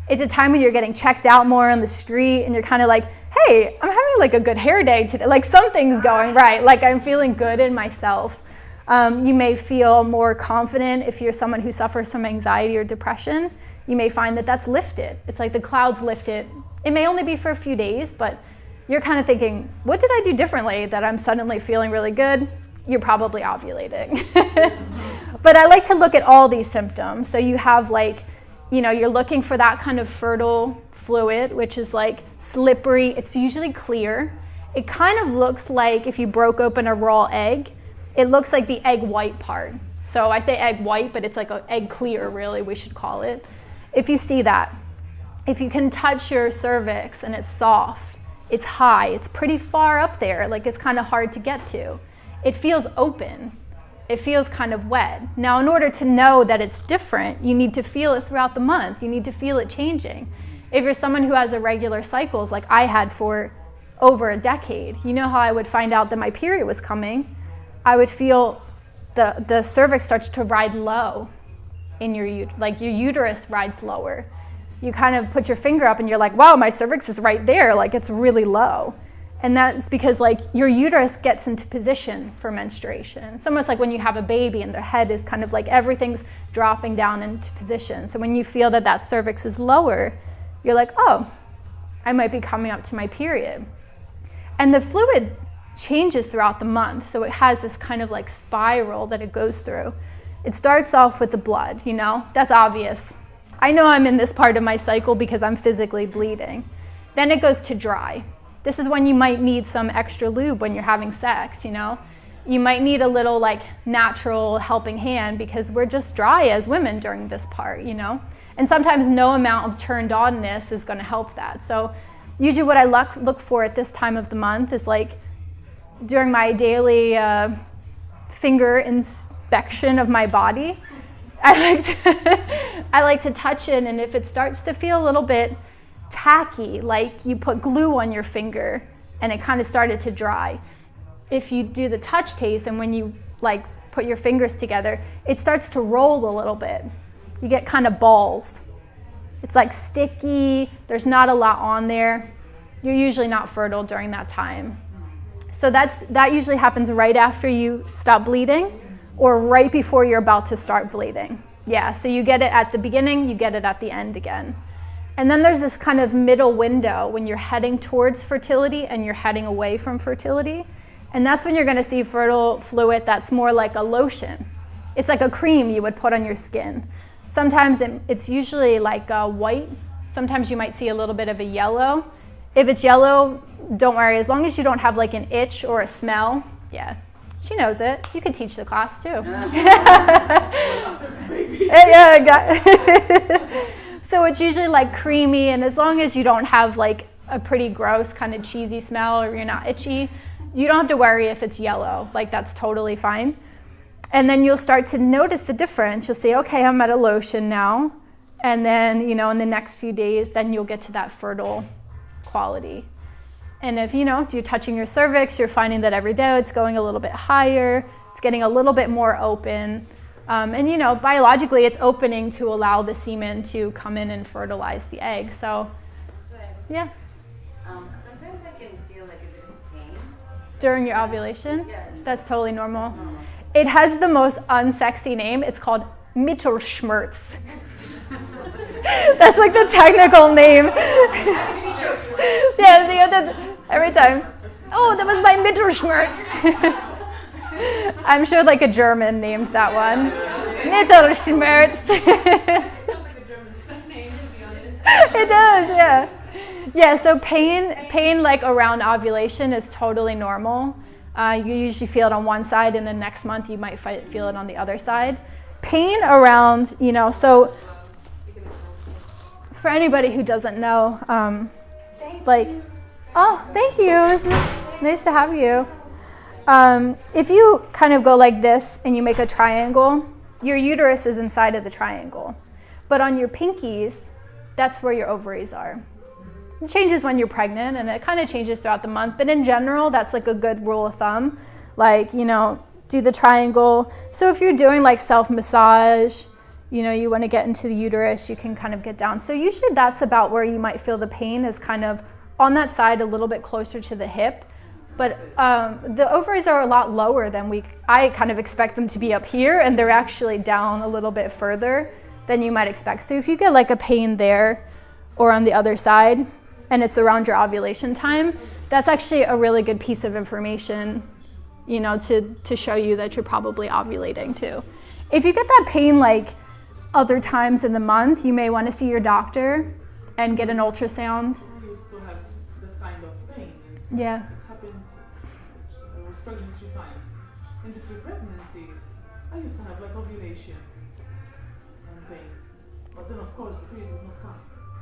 [SPEAKER 1] It's a time when you're getting checked out more on the street, and you're kind of like, hey, I'm having like a good hair day today. Like, something's going right. Like, I'm feeling good in myself. You may feel more confident if you're someone who suffers from anxiety or depression. You may find that that's lifted. It's like the clouds lifted. It may only be for a few days, but you're kind of thinking, what did I do differently that I'm suddenly feeling really good? You're probably ovulating. But I like to look at all these symptoms. So you have like, you know, you're looking for that kind of fertile fluid, which is like slippery. It's usually clear. It kind of looks like if you broke open a raw egg, it looks like the egg white part. So I say egg white, but it's like an egg clear, really, we should call it. If you see that, if you can touch your cervix and it's soft, it's high, it's pretty far up there, like it's kind of hard to get to. It feels open. it feels kind of wet. Now, in order to know that it's different, you need to feel it throughout the month. You need to feel it changing. If you're someone who has irregular cycles like I had for over a decade, you know how I would find out that my period was coming? I would feel the cervix starts to ride low in your uterus rides lower. You kind of put your finger up and you're like, wow, my cervix is right there, like it's really low. And that's because like your uterus gets into position for menstruation. It's almost like when you have a baby and their head is kind of like everything's dropping down into position. So when you feel that that cervix is lower, you're like, oh, I might be coming up to my period. And the fluid changes throughout the month. So it has this kind of like spiral that it goes through. It starts off with the blood, you know, that's obvious. I know I'm in this part of my cycle because I'm physically bleeding. Then it goes to dry. This is when you might need some extra lube when you're having sex, you know. You might need a little like natural helping hand because we're just dry as women during this part, you know. And sometimes no amount of turned onness is going to help that. So usually what I look for at this time of the month is like during my daily finger inspection of my body, I like to touch it, and if it starts to feel a little bit tacky, like you put glue on your finger and it kind of started to dry. If you do the touch taste and when you like put your fingers together, it starts to roll a little bit. You get kind of balls. It's like sticky, there's not a lot on there. You're usually not fertile during that time. So that usually happens right after you stop bleeding or right before you're about to start bleeding. Yeah, so you get it at the beginning, you get it at the end again. And then there's this kind of middle window when you're heading towards fertility and you're heading away from fertility. And that's when you're going to see fertile fluid that's more like a lotion. It's like a cream you would put on your skin. Sometimes it's usually like white. Sometimes you might see a little bit of a yellow. If it's yellow, don't worry. As long as you don't have like an itch or a smell, yeah. She knows it. You could teach the class too. Yeah, so it's usually like creamy, and as long as you don't have like a pretty gross kind of cheesy smell or you're not itchy, you don't have to worry if it's yellow. Like that's totally fine. And then you'll start to notice the difference. You'll say, okay, I'm at a lotion now. And then, you know, in the next few days, then you'll get to that fertile quality. And if, you know, you're touching your cervix, you're finding that every day it's going a little bit higher, it's getting a little bit more open. And, you know, biologically it's opening to allow the semen to come in and fertilize the egg. So, yeah.
[SPEAKER 2] Sometimes I can feel like a bit of pain.
[SPEAKER 1] During your ovulation?
[SPEAKER 2] Yeah.
[SPEAKER 1] That's totally normal. It has the most unsexy name. It's called Mittelschmerz. That's like the technical name. Yeah, see, that's every time. Oh, that was my Mittelschmerz. I'm sure like a German named that one. Mittelschmerz.
[SPEAKER 3] Sounds like a German name, to be honest.
[SPEAKER 1] It does, yeah. Yeah, so pain like around ovulation is totally normal. You usually feel it on one side, and then next month you might feel it on the other side. Pain around, you know, so for anybody who doesn't know, like, oh, thank you. It was nice to have you. If you kind of go like this and you make a triangle, your uterus is inside of the triangle. But on your pinkies, that's where your ovaries are. It changes when you're pregnant, and it kind of changes throughout the month. But in general, that's like a good rule of thumb. Like, you know, do the triangle. So if you're doing like self-massage, you know, you want to get into the uterus, you can kind of get down. So usually that's about where you might feel the pain is kind of on that side, a little bit closer to the hip. But the ovaries are a lot lower than I kind of expect them to be up here, and they're actually down a little bit further than you might expect. So if you get like a pain there or on the other side, and it's around your ovulation time, that's actually a really good piece of information, you know, to show you that you're probably ovulating too. If you get that pain like other times in the month, you may want to see your doctor and get an ultrasound.
[SPEAKER 4] I used to have that kind of pain.
[SPEAKER 1] Yeah.
[SPEAKER 4] It happened, I was pregnant 3 times. In the 3 pregnancies, I used to have like ovulation and pain. But then of course the period would not come.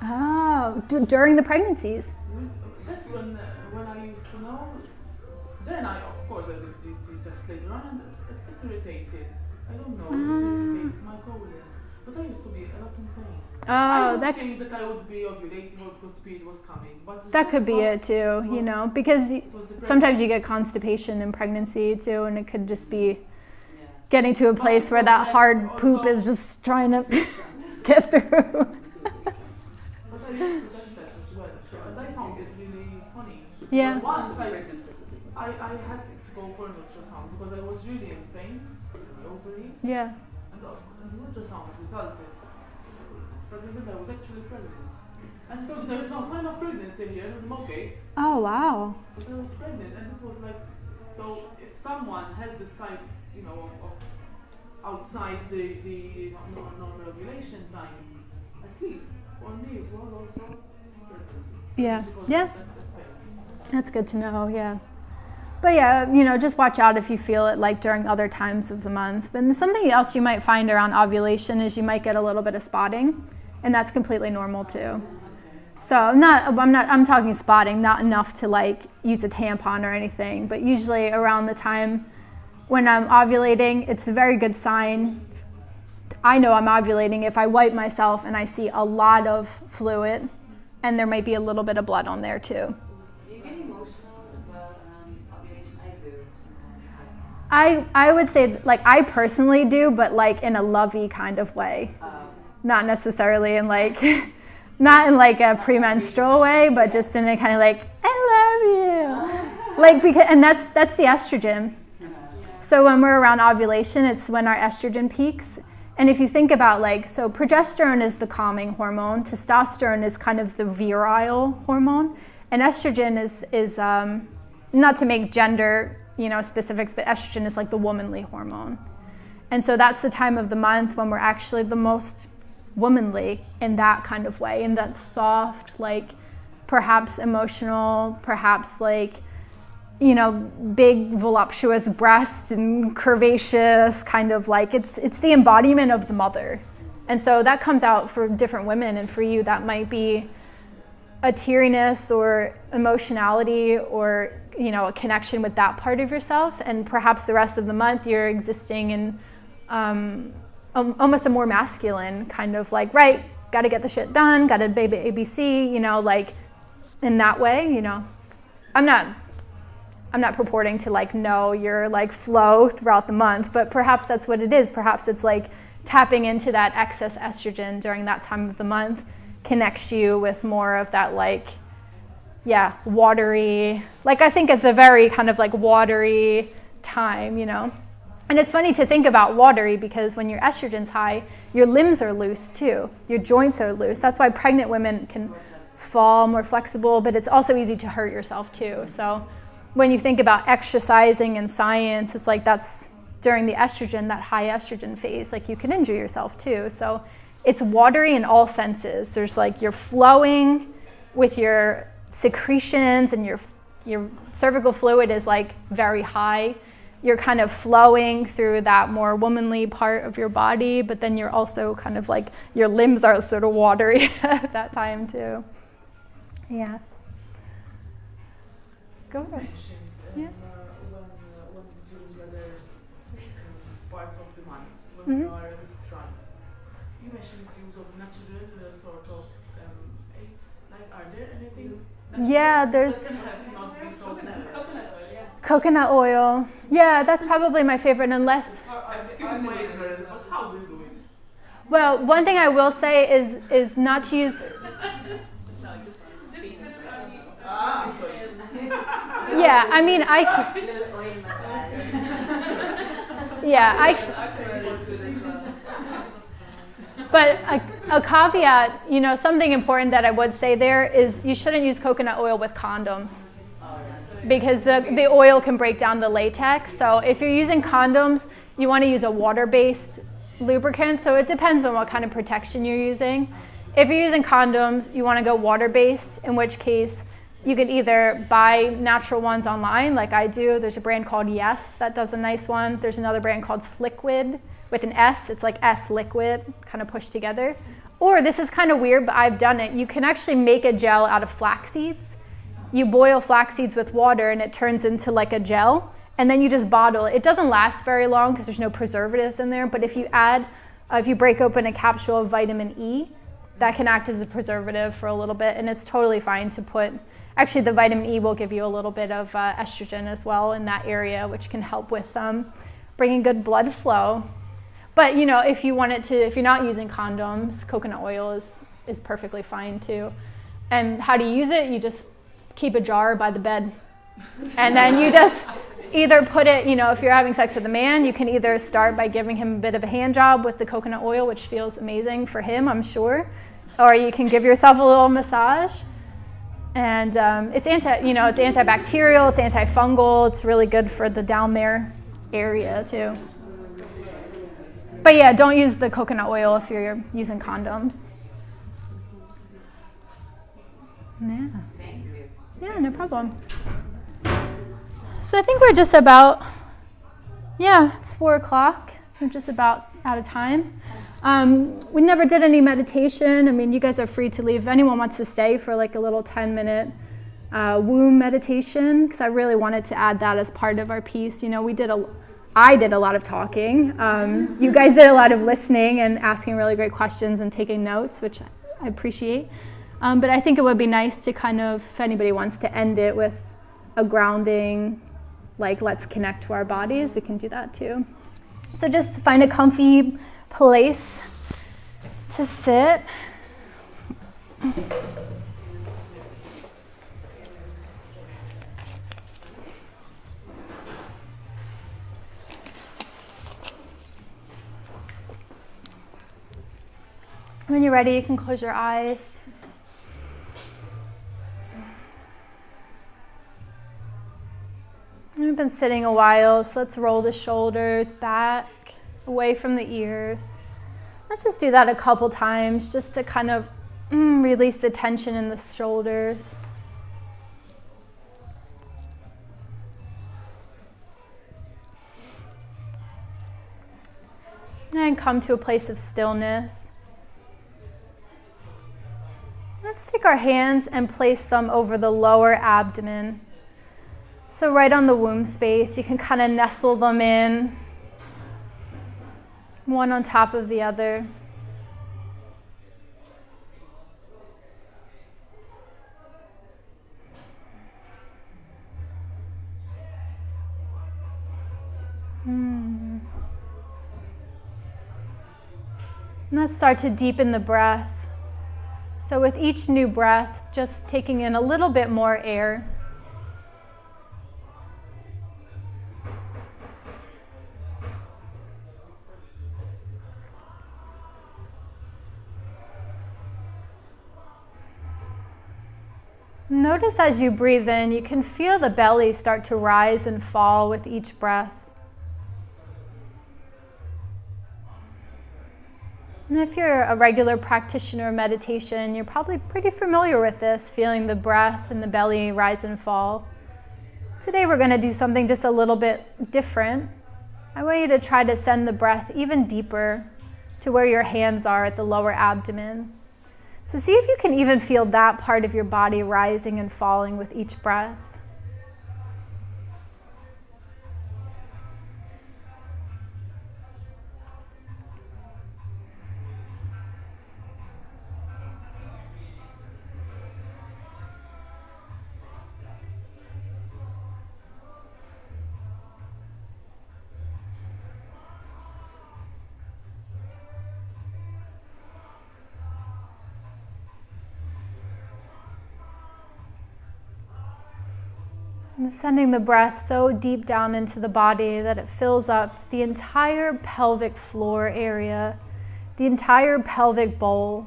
[SPEAKER 1] Oh, during the pregnancies?
[SPEAKER 4] That's when I used to know Then of course, I did the test later on, and it irritated. I don't know if it irritated my colon, but I used to be a lot in pain. I would think that I would be ovulating or because the period was coming. But
[SPEAKER 1] that could be it too, you know, because sometimes you get constipation in pregnancy too, and it could just be getting to a place where that hard poop is just trying to get through.
[SPEAKER 4] But I used to test that as well, and I found it really funny.
[SPEAKER 1] Yeah.
[SPEAKER 4] Because once I had to go for an ultrasound because I was really in pain in the ovaries.
[SPEAKER 1] Yeah.
[SPEAKER 4] And the ultrasound resulted pregnant. I was actually pregnant. And I thought there is no sign of pregnancy here, I'm okay.
[SPEAKER 1] Oh, wow.
[SPEAKER 4] But I was pregnant, and it was like, so if someone has this type, you know, of outside the normal ovulation time, at least for me it was also pregnancy.
[SPEAKER 1] Yeah. Yeah. That's good to know, yeah. But yeah, you know, just watch out if you feel it like during other times of the month. But something else you might find around ovulation is you might get a little bit of spotting, and that's completely normal too. So I'm talking spotting, not enough to like use a tampon or anything, but usually around the time when I'm ovulating, it's a very good sign. I know I'm ovulating if I wipe myself and I see a lot of fluid, and there might be a little bit of blood on there too.
[SPEAKER 2] Do you get emotional as well around ovulation? I do sometimes.
[SPEAKER 1] I would say, like, I personally do, but like in a lovey kind of way. Not necessarily in like, not in like a premenstrual way, but just in a kind of like, I love you. Like, because, and that's the estrogen. So when we're around ovulation, it's when our estrogen peaks. And if you think about like, so progesterone is the calming hormone, testosterone is kind of the virile hormone, and estrogen is not to make gender, you know, specifics, but estrogen is like the womanly hormone. And so that's the time of the month when we're actually the most womanly in that kind of way, in that soft, like perhaps emotional, perhaps like, you know, big voluptuous breasts and curvaceous, kind of like it's the embodiment of the mother. And so that comes out for different women, and for you that might be a teariness or emotionality or, you know, a connection with that part of yourself, and perhaps the rest of the month you're existing in almost a more masculine kind of like, right, gotta get the shit done, gotta baby ABC, you know, like in that way, you know. I'm not purporting to like know your like flow throughout the month, but perhaps that's what it is. Perhaps it's like tapping into that excess estrogen during that time of the month connects you with more of that like, yeah, watery, like I think it's a very kind of like watery time, you know. And it's funny to think about watery because when your estrogen's high, your limbs are loose too. Your joints are loose. That's why pregnant women can fall more flexible, but it's also easy to hurt yourself too. So when you think about exercising in science, it's like that's during the estrogen, that high estrogen phase, like you can injure yourself too. So it's watery in all senses. There's like you're flowing with your secretions, and your cervical fluid is like very high. You're kind of flowing through that more womanly part of your body, but then you're also kind of like your limbs are sort of watery at that time too. Yeah. Go ahead.
[SPEAKER 4] Mentioned
[SPEAKER 1] Yeah.
[SPEAKER 4] when during the other parts of the month when you are a bit drunk, you mentioned the use of natural sort of aids. Like, are there anything?
[SPEAKER 1] Yeah, there's
[SPEAKER 4] that can help not be so
[SPEAKER 1] coconut oil. Yeah, that's probably my favorite, unless.
[SPEAKER 4] Excuse my ignorance, but how do you do it?
[SPEAKER 1] Well, one thing I will say is not to use.
[SPEAKER 4] Sorry.
[SPEAKER 1] Yeah, I mean But a caveat, you know, something important that I would say there is you shouldn't use coconut oil with condoms because the oil can break down the latex. So if you're using condoms, you want to use a water-based lubricant. So it depends on what kind of protection you're using. If you're using condoms, you want to go water-based, in which case you could either buy natural ones online like I do. There's a brand called Yes that does a nice one. There's another brand called Sliquid with an S. It's like S liquid, kind of pushed together. Or this is kind of weird, but I've done it. You can actually make a gel out of flax seeds you boil flax seeds with water and it turns into like a gel, and then you just bottle it. It doesn't last very long because there's no preservatives in there, but if you break open a capsule of vitamin E, that can act as a preservative for a little bit, and it's totally fine to put. Actually, the vitamin E will give you a little bit of estrogen as well in that area, which can help with bringing good blood flow. But if you want it to, if you're not using condoms, coconut oil is perfectly fine too. And how do you use it? You just keep a jar by the bed, and then you just either put it, if you're having sex with a man, you can either start by giving him a bit of a hand job with the coconut oil, which feels amazing for him, I'm sure, or you can give yourself a little massage. And it's antibacterial, it's antifungal, it's really good for the down there area too. But yeah, don't use the coconut oil if you're using condoms. Yeah.
[SPEAKER 2] Thank you.
[SPEAKER 1] Yeah, no problem. So I think we're just about, it's 4:00. We're just about out of time. We never did any meditation. I mean, you guys are free to leave. If anyone wants to stay for like a little 10-minute womb meditation, because I really wanted to add that as part of our piece. I did a lot of talking. You guys did a lot of listening and asking really great questions and taking notes, which I appreciate. But I think it would be nice to kind of, if anybody wants to end it with a grounding, like let's connect to our bodies, we can do that too. So just find a comfy place to sit. When you're ready, you can close your eyes. We've been sitting a while, so let's roll the shoulders back, away from the ears. Let's just do that a couple times, just to kind of release the tension in the shoulders. And come to a place of stillness. Let's take our hands and place them over the lower abdomen. So right on the womb space, you can kind of nestle them in, one on top of the other. And let's start to deepen the breath. So with each new breath, just taking in a little bit more air. Notice as you breathe in, you can feel the belly start to rise and fall with each breath. And if you're a regular practitioner of meditation, you're probably pretty familiar with this, feeling the breath and the belly rise and fall. Today we're going to do something just a little bit different. I want you to try to send the breath even deeper to where your hands are at the lower abdomen. So see if you can even feel that part of your body rising and falling with each breath. And sending the breath so deep down into the body that it fills up the entire pelvic floor area, the entire pelvic bowl.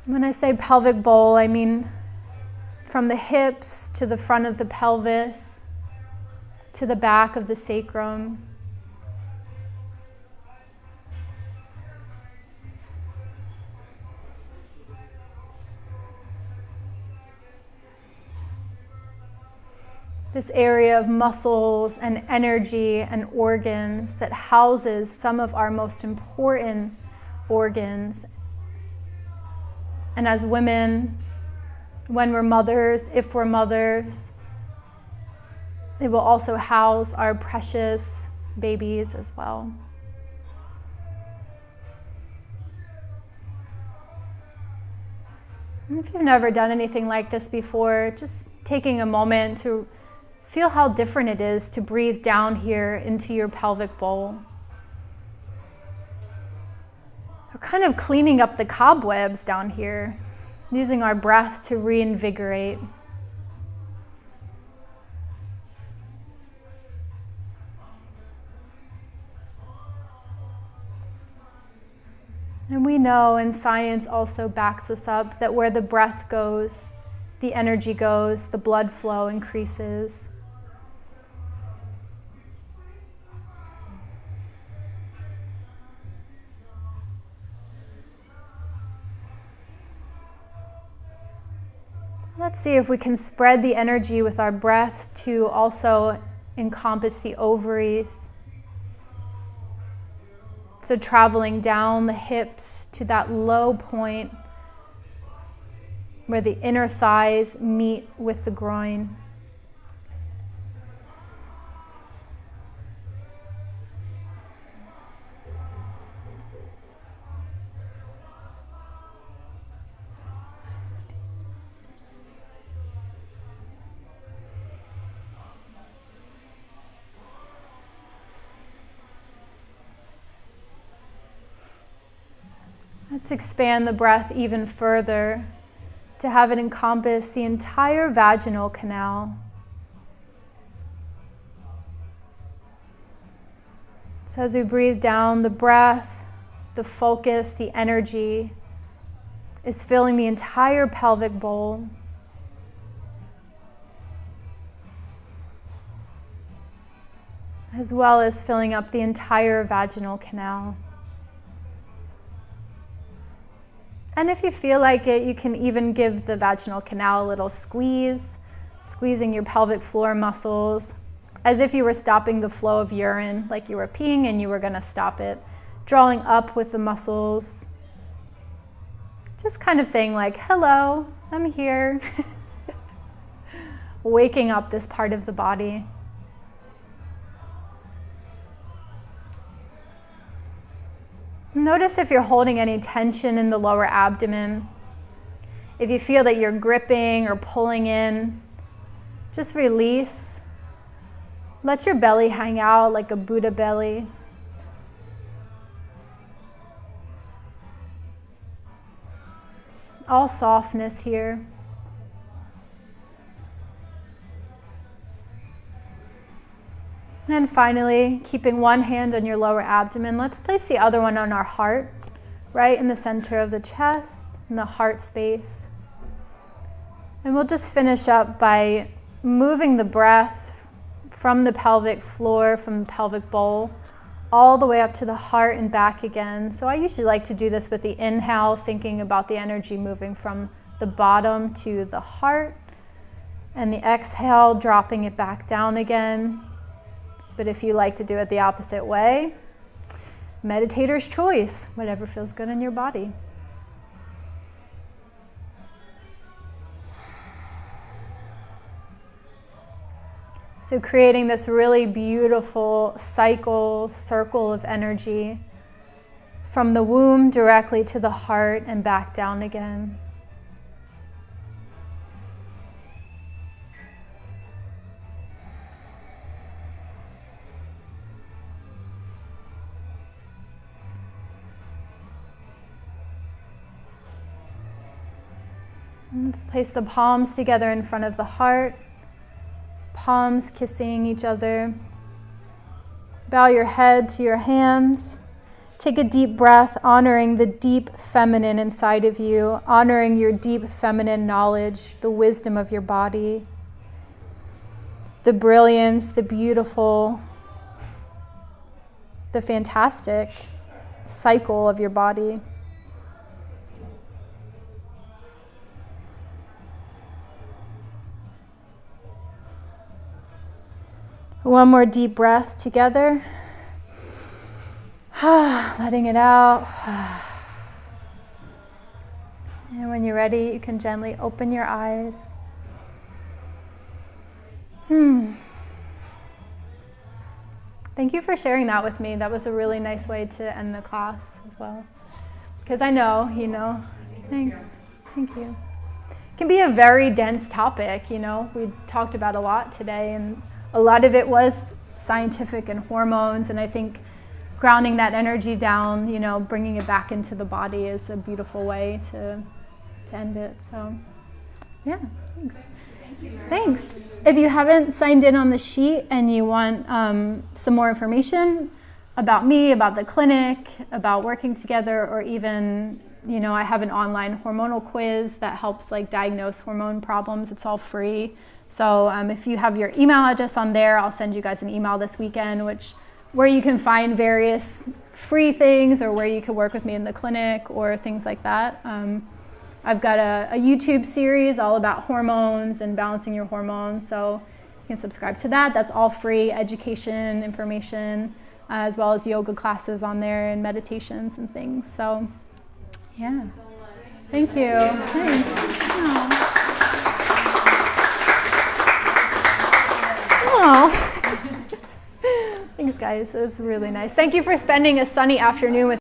[SPEAKER 1] When I say pelvic bowl, I mean from the hips to the front of the pelvis, to the back of the sacrum. This area of muscles and energy and organs that houses some of our most important organs. And as women, when we're mothers, if we're mothers. It will also house our precious babies as well. And if you've never done anything like this before, just taking a moment to feel how different it is to breathe down here into your pelvic bowl. We're kind of cleaning up the cobwebs down here, using our breath to reinvigorate. And we know, and science also backs us up, that where the breath goes, the energy goes, the blood flow increases. Let's see if we can spread the energy with our breath to also encompass the ovaries. So traveling down the hips to that low point where the inner thighs meet with the groin. Let's expand the breath even further to have it encompass the entire vaginal canal. So as we breathe down, the breath, the focus, the energy is filling the entire pelvic bowl. As well as filling up the entire vaginal canal. And if you feel like it, you can even give the vaginal canal a little squeeze, squeezing your pelvic floor muscles, as if you were stopping the flow of urine, like you were peeing and you were going to stop it. Drawing up with the muscles. Just kind of saying like, hello, I'm here. Waking up this part of the body. Notice if you're holding any tension in the lower abdomen. If you feel that you're gripping or pulling in, just release. Let your belly hang out like a Buddha belly. All softness here. And finally, keeping one hand on your lower abdomen, let's place the other one on our heart, right in the center of the chest, in the heart space. And we'll just finish up by moving the breath from the pelvic floor, from the pelvic bowl, all the way up to the heart and back again. So I usually like to do this with the inhale, thinking about the energy moving from the bottom to the heart, and the exhale, dropping it back down again. But if you like to do it the opposite way, meditator's choice, whatever feels good in your body. So creating this really beautiful circle of energy from the womb directly to the heart and back down again. Let's place the palms together in front of the heart, palms kissing each other. Bow your head to your hands. Take a deep breath, honoring the deep feminine inside of you, honoring your deep feminine knowledge, the wisdom of your body, the brilliance, the beautiful, the fantastic cycle of your body. One more deep breath together. Letting it out. And when you're ready, you can gently open your eyes. Thank you for sharing that with me. That was a really nice way to end the class as well. Because I know, Thanks. Thank you. It can be a very dense topic, We talked about a lot today, and a lot of it was scientific and hormones, and I think grounding that energy down, bringing it back into the body is a beautiful way to end it. So, yeah, thanks. Thanks. If you haven't signed in on the sheet and you want some more information about me, about the clinic, about working together, or even, I have an online hormonal quiz that helps diagnose hormone problems. It's all free. So if you have your email address on there, I'll send you guys an email this weekend, where you can find various free things, or where you can work with me in the clinic or things like that. I've got a YouTube series all about hormones and balancing your hormones, so you can subscribe to that. That's all free education, information, as well as yoga classes on there and meditations and things. So, yeah. Thank you. Thanks. Oh. Thanks, guys. It was really nice. Thank you for spending a sunny afternoon with